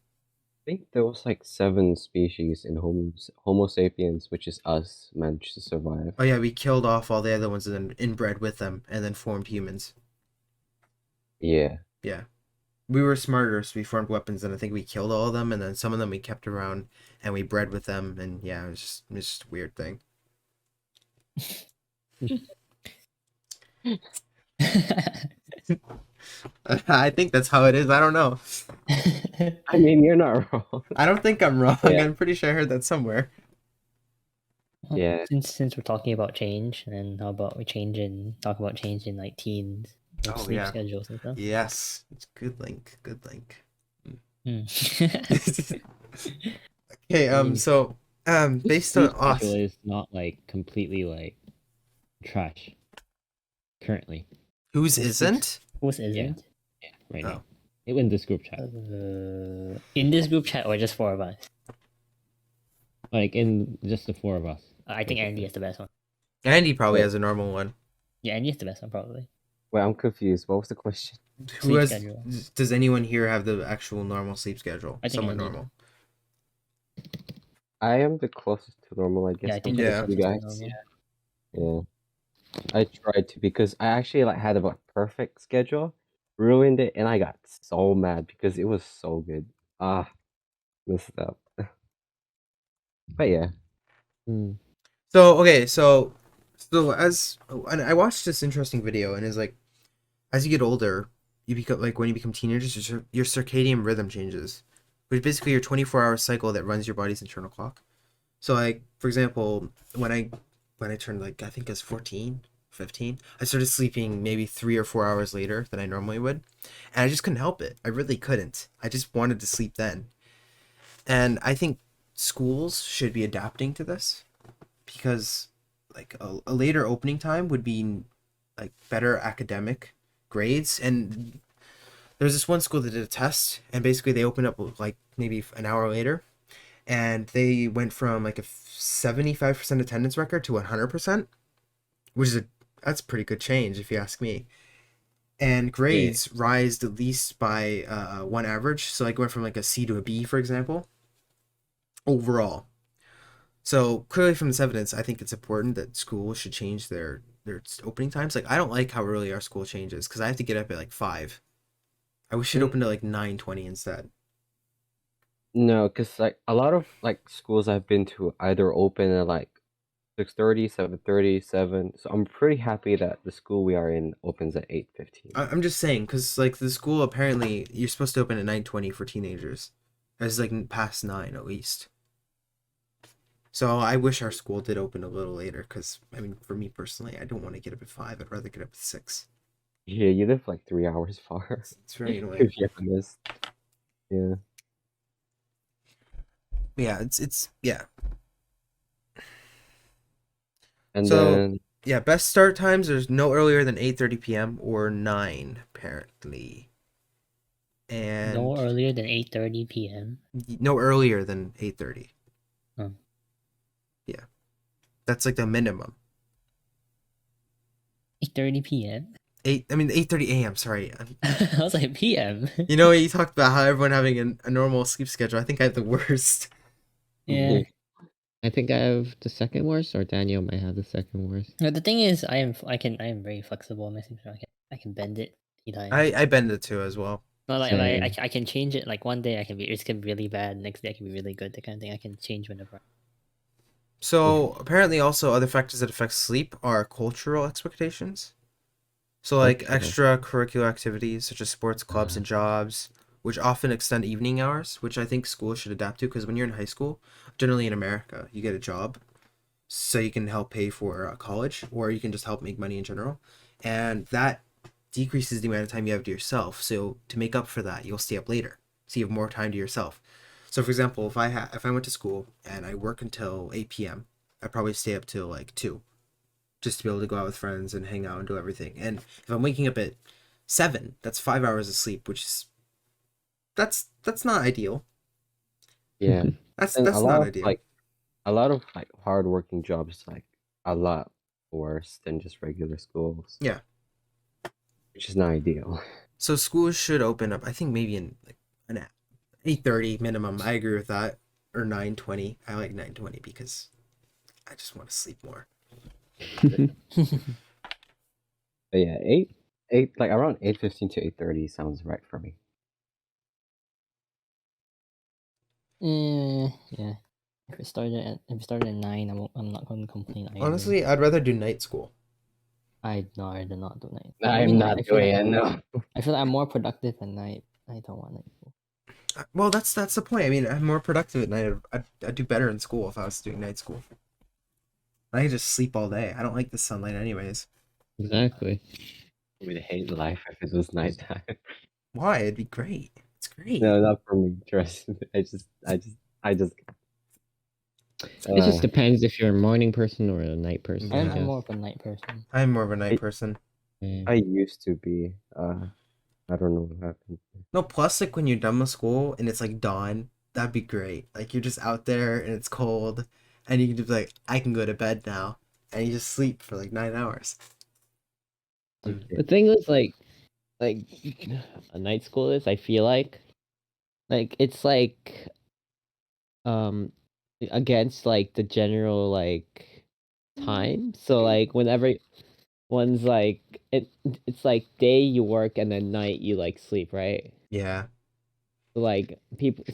I think there was like 7 species in Homo sapiens, which is us, managed to survive. Oh yeah, we killed off all the other ones and then inbred with them and then formed humans. Yeah. Yeah. We were smarter, so we formed weapons, and I think we killed all of them, and then some of them we kept around and we bred with them, and yeah, it's just a weird thing. I think that's how it is. I don't know. I mean, you're not wrong. I don't think I'm wrong. Yeah. I'm pretty sure I heard that somewhere. Well, Yeah. Since we're talking about change, then how about we talk about change in like teens, like Oh, sleep yeah. schedules and stuff. Yes, it's good link. Good link. Okay. mean- So based Sleep on us. schedule is not like completely like trash currently. Whose Who's isn't? Whose isn't? Yeah, right Oh. now. It in this group chat. In this group chat or just 4 of us? Like in just the 4 of us. I think Andy has the best one. Andy probably Wait. has a normal one. Yeah, Andy has the best one probably. Wait, I'm confused. What was the question? Who Sleep has? schedule. Does anyone here have the actual normal sleep schedule? I think Somewhat Andy normal. I am the closest to normal, I guess. Yeah, I think Yeah. compared to you that's guys. normal. Yeah. I tried to because I actually like had a perfect schedule, ruined it, and I got so mad because it was so good. Ah, messed up. But yeah. Mm. So okay, so as and I watched this interesting video, and it's like as you get older, you become like when you become teenagers, your circadian rhythm changes, which is basically your 24-hour cycle that runs your body's internal clock. So like for example, when I turned like I think I was 14, 15, I started sleeping maybe 3 or 4 hours later than I normally would, and I just couldn't help it. I really couldn't. I just wanted to sleep then, and I think schools should be adapting to this because like a later opening time would be like better academic grades. And there's this one school that did a test, and basically they opened up like maybe an hour later, and they went from like a 75% attendance record to 100%, which is that's a pretty good change if you ask me. And grades rise at least by one average, so like went from like a C to a B, for example, overall. So clearly from this evidence, I think it's important that schools should change their opening times. Like I don't like how early our school changes because I have to get up at like 5. I wish it opened at like 9:20 instead. No, because like a lot of like schools I've been to either open at like 6:30, 7:30, 7. So I'm pretty happy that the school we are in opens at 8:15. I'm just saying because like the school apparently you're supposed to open at 9:20 for teenagers, as like past 9 at least. So I wish our school did open a little later because I mean for me personally, I don't want to get up at 5. I'd rather get up at 6. Yeah, you live like 3 hours far. It's very annoying. If you have missed. Yeah. Yeah, it's yeah. And So then yeah, best start times. There's no earlier than 8:30 p.m. or 9 apparently, and No earlier than 8:30 p.m. no earlier than 8:30. Oh. Yeah, that's like the minimum. 8:30 p.m. 8:30 a.m. Sorry. I was like p.m. You know, you talked about how everyone having a normal sleep schedule. I think I have the worst. Yeah. I think I have the second worst, or Daniel might have the second worst. No, the thing is, I am very flexible in my sleep schedule. I can bend it anytime. I bend it too as well. No, like Same. I can change it. Like one day it's gonna be really bad. Next day I can be really good. That kind of thing. I can change whenever. So apparently, also other factors that affect sleep are cultural expectations. So like Okay. extracurricular activities such as sports clubs and jobs, which often extend evening hours, which I think schools should adapt to because when you're in high school, generally in America, you get a job, so you can help pay for college, or you can just help make money in general, and that decreases the amount of time you have to yourself. So to make up for that, you'll stay up later, so you have more time to yourself. So for example, if I went to school and I work until 8 p.m., I'd probably stay up till like 2, just to be able to go out with friends and hang out and do everything. And if I'm waking up at 7, that's 5 hours of sleep, which is that's not ideal. Yeah. That's And that's a lot not of ideal. like hardworking jobs like a lot worse than just regular schools. Yeah. Which is not ideal. So schools should open up, I think maybe in like an 8:30 minimum. I agree with that. Or 9:20. I like 9:20 because I just want to sleep more. But yeah, 8 like around 8:15 to 8:30 sounds right for me. Yeah. If it started at 9, I'm not going to complain either. Honestly, I'd rather do night school. I'd rather not do night. I'm not doing it, no. I feel like I'm more productive at night. I don't want night school. Well, that's the point. I mean, I'm more productive at night. I'd do better in school if I was doing night school. I could just sleep all day. I don't like the sunlight anyways. Exactly. I would hate life if it was nighttime. Why? It'd be great. It's great. No, not for me. Trust me. I just. It just depends if you're a morning person or a night person. Yeah. I'm more of a night person. I'm more of a night person. I used to be. I don't know what happened. No, plus like when you're done with school and it's like dawn, that'd be great. Like you're just out there and it's cold, and you can just be like, I can go to bed now, and you just sleep for like 9 hours. The thing is, like a night school is, I feel like it's like against like the general like time. So like whenever one's like it's like day you work and then night you like sleep, right? Yeah. Like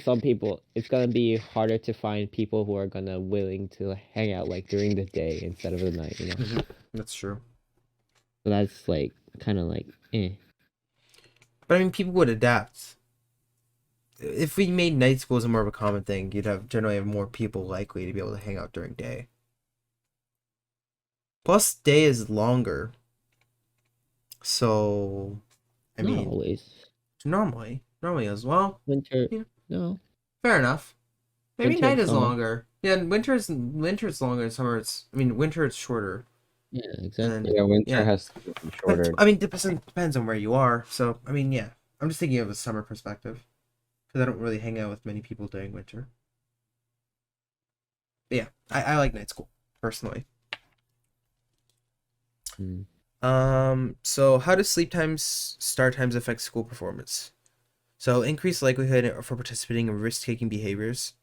some people, it's gonna be harder to find people who are gonna willing to hang out like during the day instead of the night, you know. Mhm. That's true. So that's like kind of like But I mean, people would adapt. If we made night schools more of a common thing, you'd generally have more people likely to be able to hang out during day. Plus, day is longer. So, I not mean, always. normally as well. Winter, Yeah. no. Fair enough. Maybe Winter night and is summer. longer. Yeah, and winter's longer. Summer, winter it's shorter. Yeah, And exactly. then, Yeah, winter yeah. has to be But shorter. I mean, depends on where you are. So, I mean, yeah. I'm just thinking of a summer perspective because I don't really hang out with many people during winter. But yeah, I like night school personally. So how do sleep times, start times affect school performance? So increased likelihood for participating in risk-taking behaviors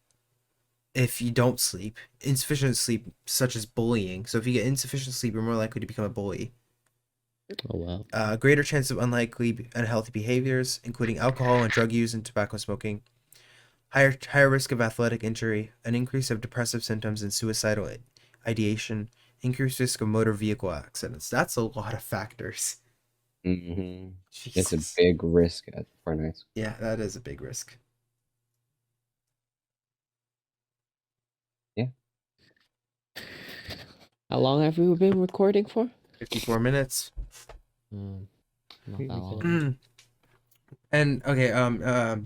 if you don't sleep. Insufficient sleep, such as bullying. So if you get insufficient sleep, you're more likely to become a bully. Oh wow. Greater chance of unlikely unhealthy behaviors, including alcohol and drug use and tobacco smoking. Higher risk of athletic injury, an increase of depressive symptoms and suicidal ideation, increased risk of motor vehicle accidents. That's a lot of factors. Mm-hmm. It's a Jesus. big risk for night school. Yeah, that is a big risk. Yeah. How long have we been recording for? 54 minutes. Not that Really long. good. And okay,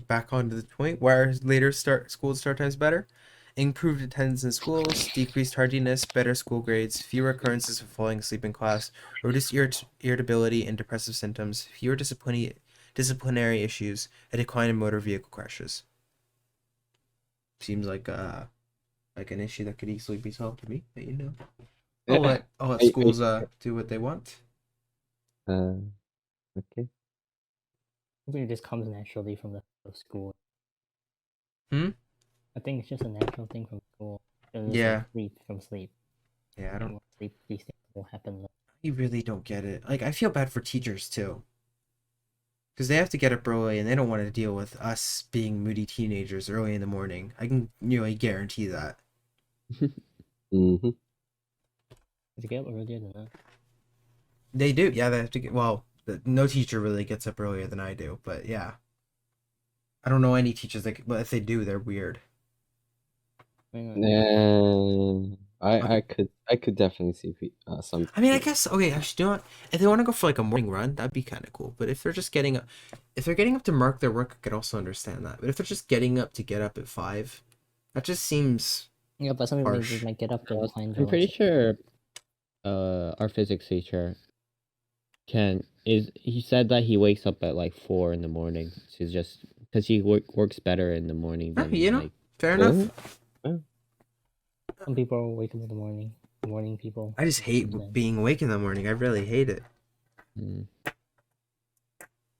back on to the point. Why are later school start times better? Improved attendance in schools, decreased tardiness, better school grades, fewer occurrences of falling asleep in class, reduced irritability and depressive symptoms, fewer disciplinary issues, a decline in motor vehicle crashes. Seems like an issue that could easily be solved to me, but you know. I'll let schools do what they want. Okay. I think it just comes naturally from the school. Hmm? I think it's just a natural thing from school. It's Yeah. like sleep from sleep. Yeah, I don't. Sleep. These things will happen. You really don't get it. Like, I feel bad for teachers too, because they have to get up early and they don't want to deal with us being moody teenagers early in the morning. I can nearly guarantee that. Mm-hmm. To get up earlier than that. They do. Yeah, they have to get. Well, no teacher really gets up earlier than I do, but yeah. I don't know any teachers that, but if they do, they're weird. I could definitely see some. I mean, I guess okay. Actually, you know what? If they want to go for like a morning run, that'd be kind of cool. But if they're just getting up, if they're getting up to mark their work, I could also understand that. But if they're just getting up to get up at 5, that just seems. Yeah, but some people Harsh. might get up and find. I'm pretty sure our physics teacher he said that he wakes up at like 4 in the morning. So he's just because he works better in the morning than You know, like fair enough. Some people wake up in the morning. Morning people. I just hate being awake in the morning. I really hate it.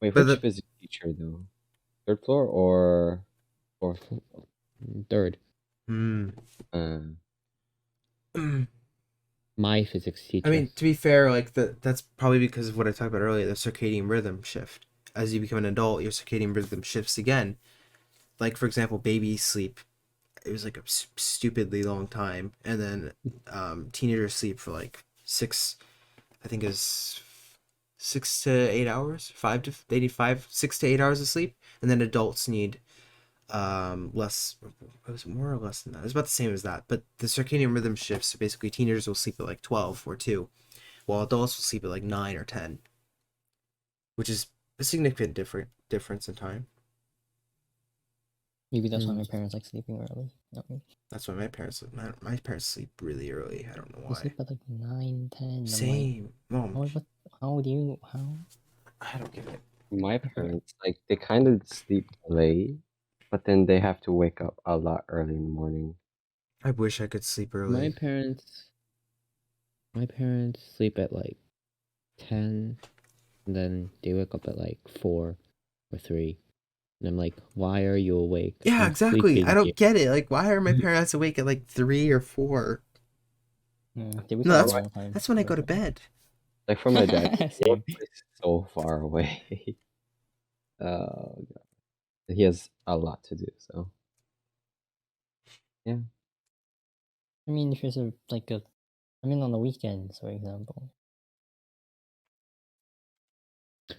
Wait, But which physics teacher though? Third floor or fourth? third. My physics teacher. I mean, to be fair, like that's probably because of what I talked about earlier, the circadian rhythm shift. As you become an adult, your circadian rhythm shifts again. Like, for example, baby sleep, it was like a stupidly long time, and then teenagers sleep for like 6 to 8 hours, 6 to 8 hours of sleep, and then adults need less. Was it more or less than that? It's about the same as that, but the circadian rhythm shifts. So basically, teenagers will sleep at like 12 or 2, while adults will sleep at like 9 or 10, which is a significant difference in time. Maybe that's why my parents like sleeping early. Not me. That's why my parents sleep really early. I don't know They why. sleep at like 9, 10. Same. How do you? How? I don't get it. My parents, like, they kind of sleep late, but then they have to wake up a lot early in the morning. I wish I could sleep early. My parents sleep at like 10, and then they wake up at like 4 or 3. And I'm like, why are you awake? Yeah, I'm exactly. I don't here. get it. Like, why are my parents awake at like 3 or 4? No, that's when I go to bed. Like for my dad, he Same. works so far away. God. He has a lot to do, so yeah. I mean, if there's I mean, on the weekends, for example,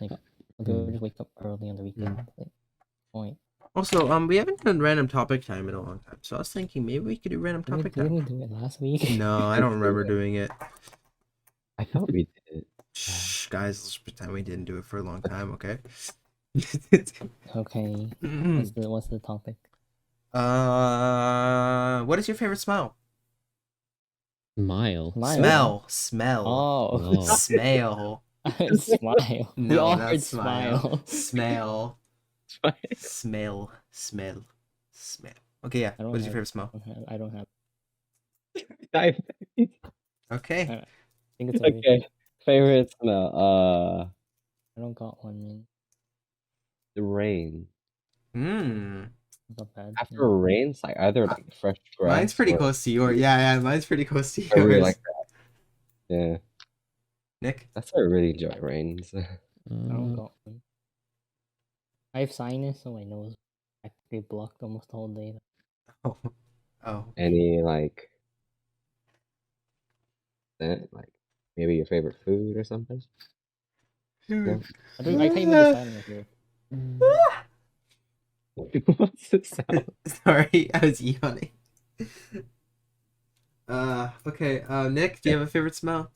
like I'll be able to just wake up early on the weekend. Like, point. Also, we haven't done random topic time in a long time, so I was thinking maybe we could do random topic Didn't we time. do it last week? No, I don't remember doing it. I thought we did. Shh, guys, let's pretend we didn't do it for a long time, okay? Okay. What's the topic? What is your favorite smell? Smile. Smell. Oh, Oh. Smell. smile. We No, all not heard smile. smile. Smell. Okay, yeah. I don't What is your have- favorite smell? I don't have. Okay. I think it's already. Okay. Favorite smell. I don't got one, man. The rain. It's not bad. After rain, it's like either like fresh grass. Mine's pretty or- close to yours. Yeah, mine's pretty close to I really yours. like that. Yeah, Nick? that's why I really enjoy rains. I don't got one. I have sinus, so my nose practically blocked almost the whole day. Oh. Any like that, like maybe your favorite food or something? No? I can't even decide on here. What's the sound? Sorry, I was yawning. Okay, Nick, do you have a favorite smell?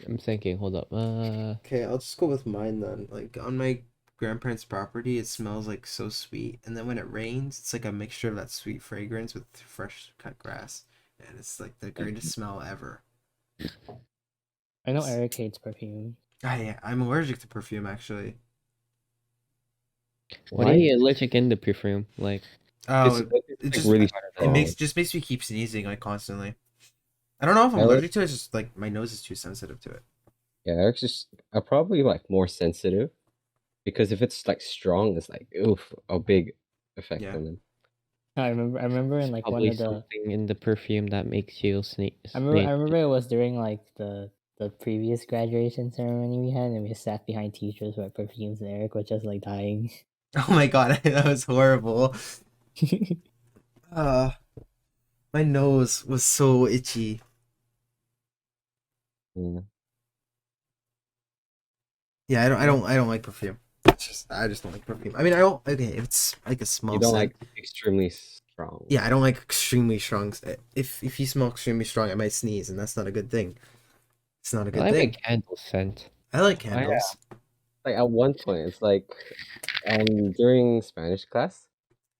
I'm thinking. Hold up. Okay, I'll just go with mine then. Like on my grandparents' property, it smells like so sweet, and then when it rains, it's like a mixture of that sweet fragrance with fresh cut grass, and it's like the greatest smell ever. I know Eric hates perfume. I'm allergic to perfume actually. What are you allergic in the perfume? Like, Oh, It's it like just really it makes me keep sneezing like constantly. I don't know if I'm I like- allergic to it. It's just like my nose is too sensitive to it. Yeah, Eric's just probably like more sensitive because if it's like strong, it's like oof, a big effect Yeah. on them. I remember in like one probably of the. something in the perfume that makes you sneeze. I remember it was during like the previous graduation ceremony we had, and we just sat behind teachers who had perfumes, and Eric was just like dying. Oh my god, that was horrible. My nose was so itchy. Yeah. Yeah, I don't like perfume. I just don't like perfume. I mean, I don't. Okay, if it's like a smell. You don't scent- like extremely strong. Yeah, I don't like extremely strong. If you smell extremely strong, I might sneeze, and that's not a good thing. It's not a good I like thing. a candle scent. I like candles. Like at one point, it's like during Spanish class,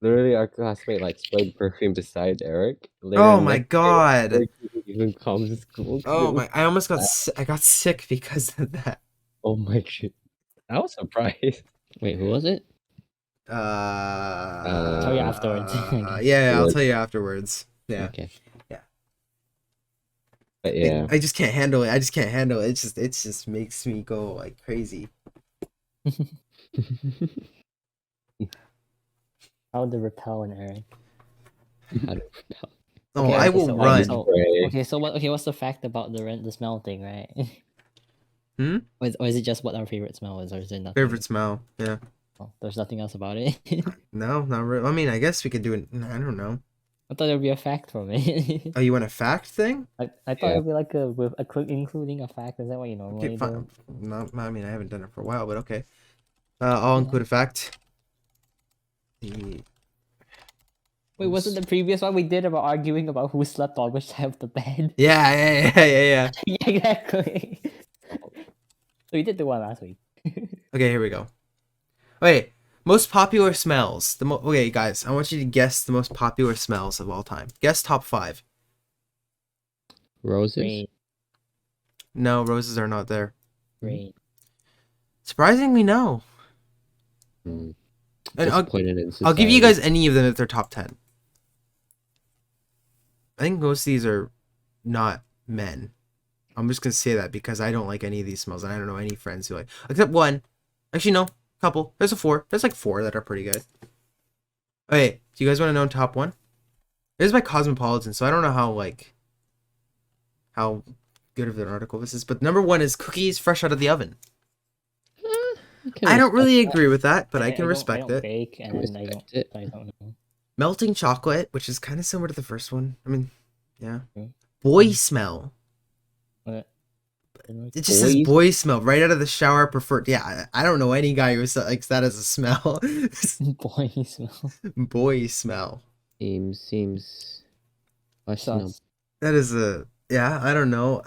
literally our classmate like sprayed perfume beside Eric. Later Oh the my next day, god. Eric didn't even come to school. 'cause Oh it was- my! I almost I got sick because of that. Oh my god! I was surprised. Wait, who was it? Tell you afterwards. Yeah, I'll tell you afterwards. Yeah. Okay. But yeah, I just can't handle it. It just makes me go like crazy. How to repel an Eric? How to repel. Oh, Okay, I okay, will so- run. so- spray. Okay, so what's the fact about the smell thing, right? Hmm? Or is it just what our favorite smell is, or is there nothing? Favorite smell? Yeah. Oh, there's nothing else about it. No, not really. I mean, I guess we could do it. I don't know. I thought there'd be a fact from it. Oh, you want a fact thing? I thought Yeah. it'd be like including a fact. Is that what you normally Okay, do? fine. No, I mean, I haven't done it for a while, but okay. I'll include a fact. The Wait, wasn't the previous one we did about arguing about who slept on which side of the bed? yeah. Yeah, exactly. So we did the one last week. Okay, here we go. Wait, most popular smells. Okay, guys, I want you to guess the most popular smells of all time. Guess top 5. Roses? Rain, No, roses are not there. rain. Surprisingly, no. Hmm. And Disappointed in I'll give you society. guys any of them if they're top 10. I think most of these are not men. I'm just gonna say that because I don't like any of these smells, and I don't know any friends who like, except one. Actually, no, couple. There's 4. There's like 4 that are pretty good. Okay, do you guys want to know top 1? This is by Cosmopolitan, so I don't know how like. how good of an article this is. But number 1 is cookies fresh out of the oven. I don't really agree with that, but I can respect it. Bake, and then I don't know. Melting chocolate, which is kind of similar to the first one. I mean, yeah. Hmm. Boy smell. What? It just says boy smell right out of the shower. Preferred. Yeah, I don't know any guy who likes that as a smell. Boy smell. Boy smell. Seems. Questionable. That is a yeah. I don't know.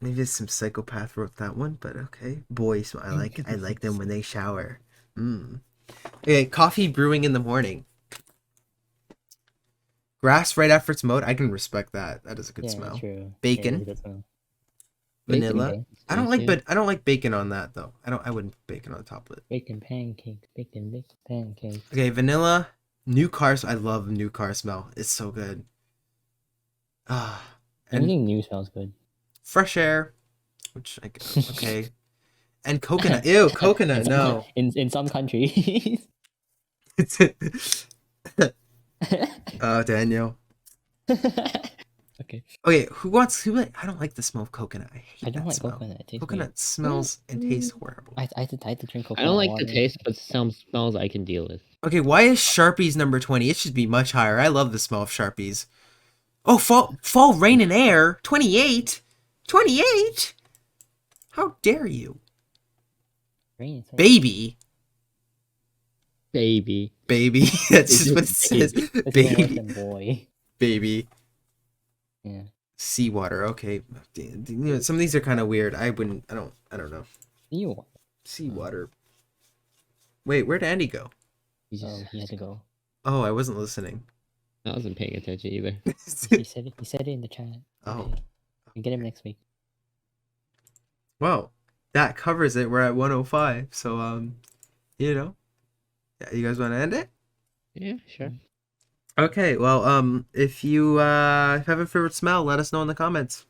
Maybe some psychopath wrote that one, but okay. Boy smell. I like them when they shower. Okay, coffee brewing in the morning. Grass right after it's mowed. I can respect that. That is a good smell. True. Bacon. Yeah, good smell. Vanilla. Bacon. I don't like, but I don't like bacon on that though. I wouldn't put bacon on top of it. Bacon pancakes. Bacon pancakes. Okay, vanilla. New cars. I love new car smell. It's so good. And Anything new smells good. fresh air, which I guess, okay. And coconut. Ew, coconut. No. In some countries. Oh, Daniel. Okay. Okay, I don't like the smell of coconut. I don't like smell. coconut. It tastes Coconut weird. smells and tastes horrible. I had to drink coconut I don't like water. the taste, but some smells I can deal with. Okay, why is Sharpies number 20? It should be much higher. I love the smell of Sharpies. Oh, fall, rain, and air. 28? 28? How dare you? Rain, it's like- Baby. Baby. Baby. That's just what it says. It's even worse Baby. than boy. Baby. Yeah. Seawater. Okay. You know, some of these are kind of weird. I don't know. You. Seawater. Wait, where'd Andy go? He just- He had to go. Oh, I wasn't listening. I wasn't paying attention either. He said it in the chat. Oh. Okay. We get him next week. Well, that covers it. We're at 105. So, you know. Yeah, you guys want to end it? Yeah, sure. Okay, well, if you have a favorite smell, let us know in the comments.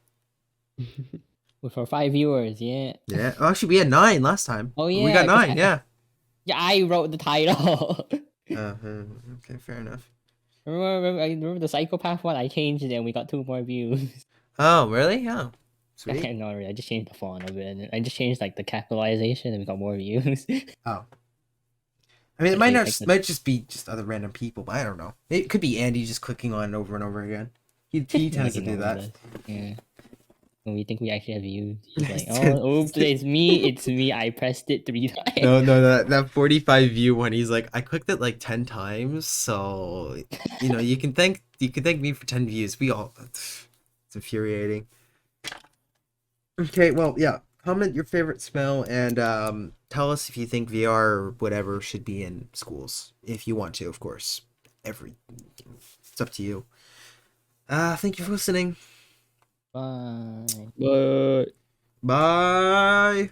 For 5 viewers, yeah. Yeah. Oh, actually, we had 9 last time. Oh, yeah. We got 9, yeah. Yeah, I wrote the title. Okay, fair enough. Remember the psychopath one? I changed it and we got 2 more views. Oh, really? Oh, sweet. No, really, I just changed the font of it. And I just changed like the capitalization and we got more views. Oh. I mean, it might just be other random people, but I don't know. It could be Andy just clicking on it over and over again. He tends to do that. Yeah. When we think we actually have views, he's like, "Oh, oops, it's me. I pressed it 3 times." No, that 45 view one. He's like, I clicked it like 10 times, so you can thank me for 10 views. It's infuriating. Okay, well, yeah. Comment your favorite smell and tell us if you think VR or whatever should be in schools. If you want to, of course. It's up to you. Thank you for listening. Bye. But Bye.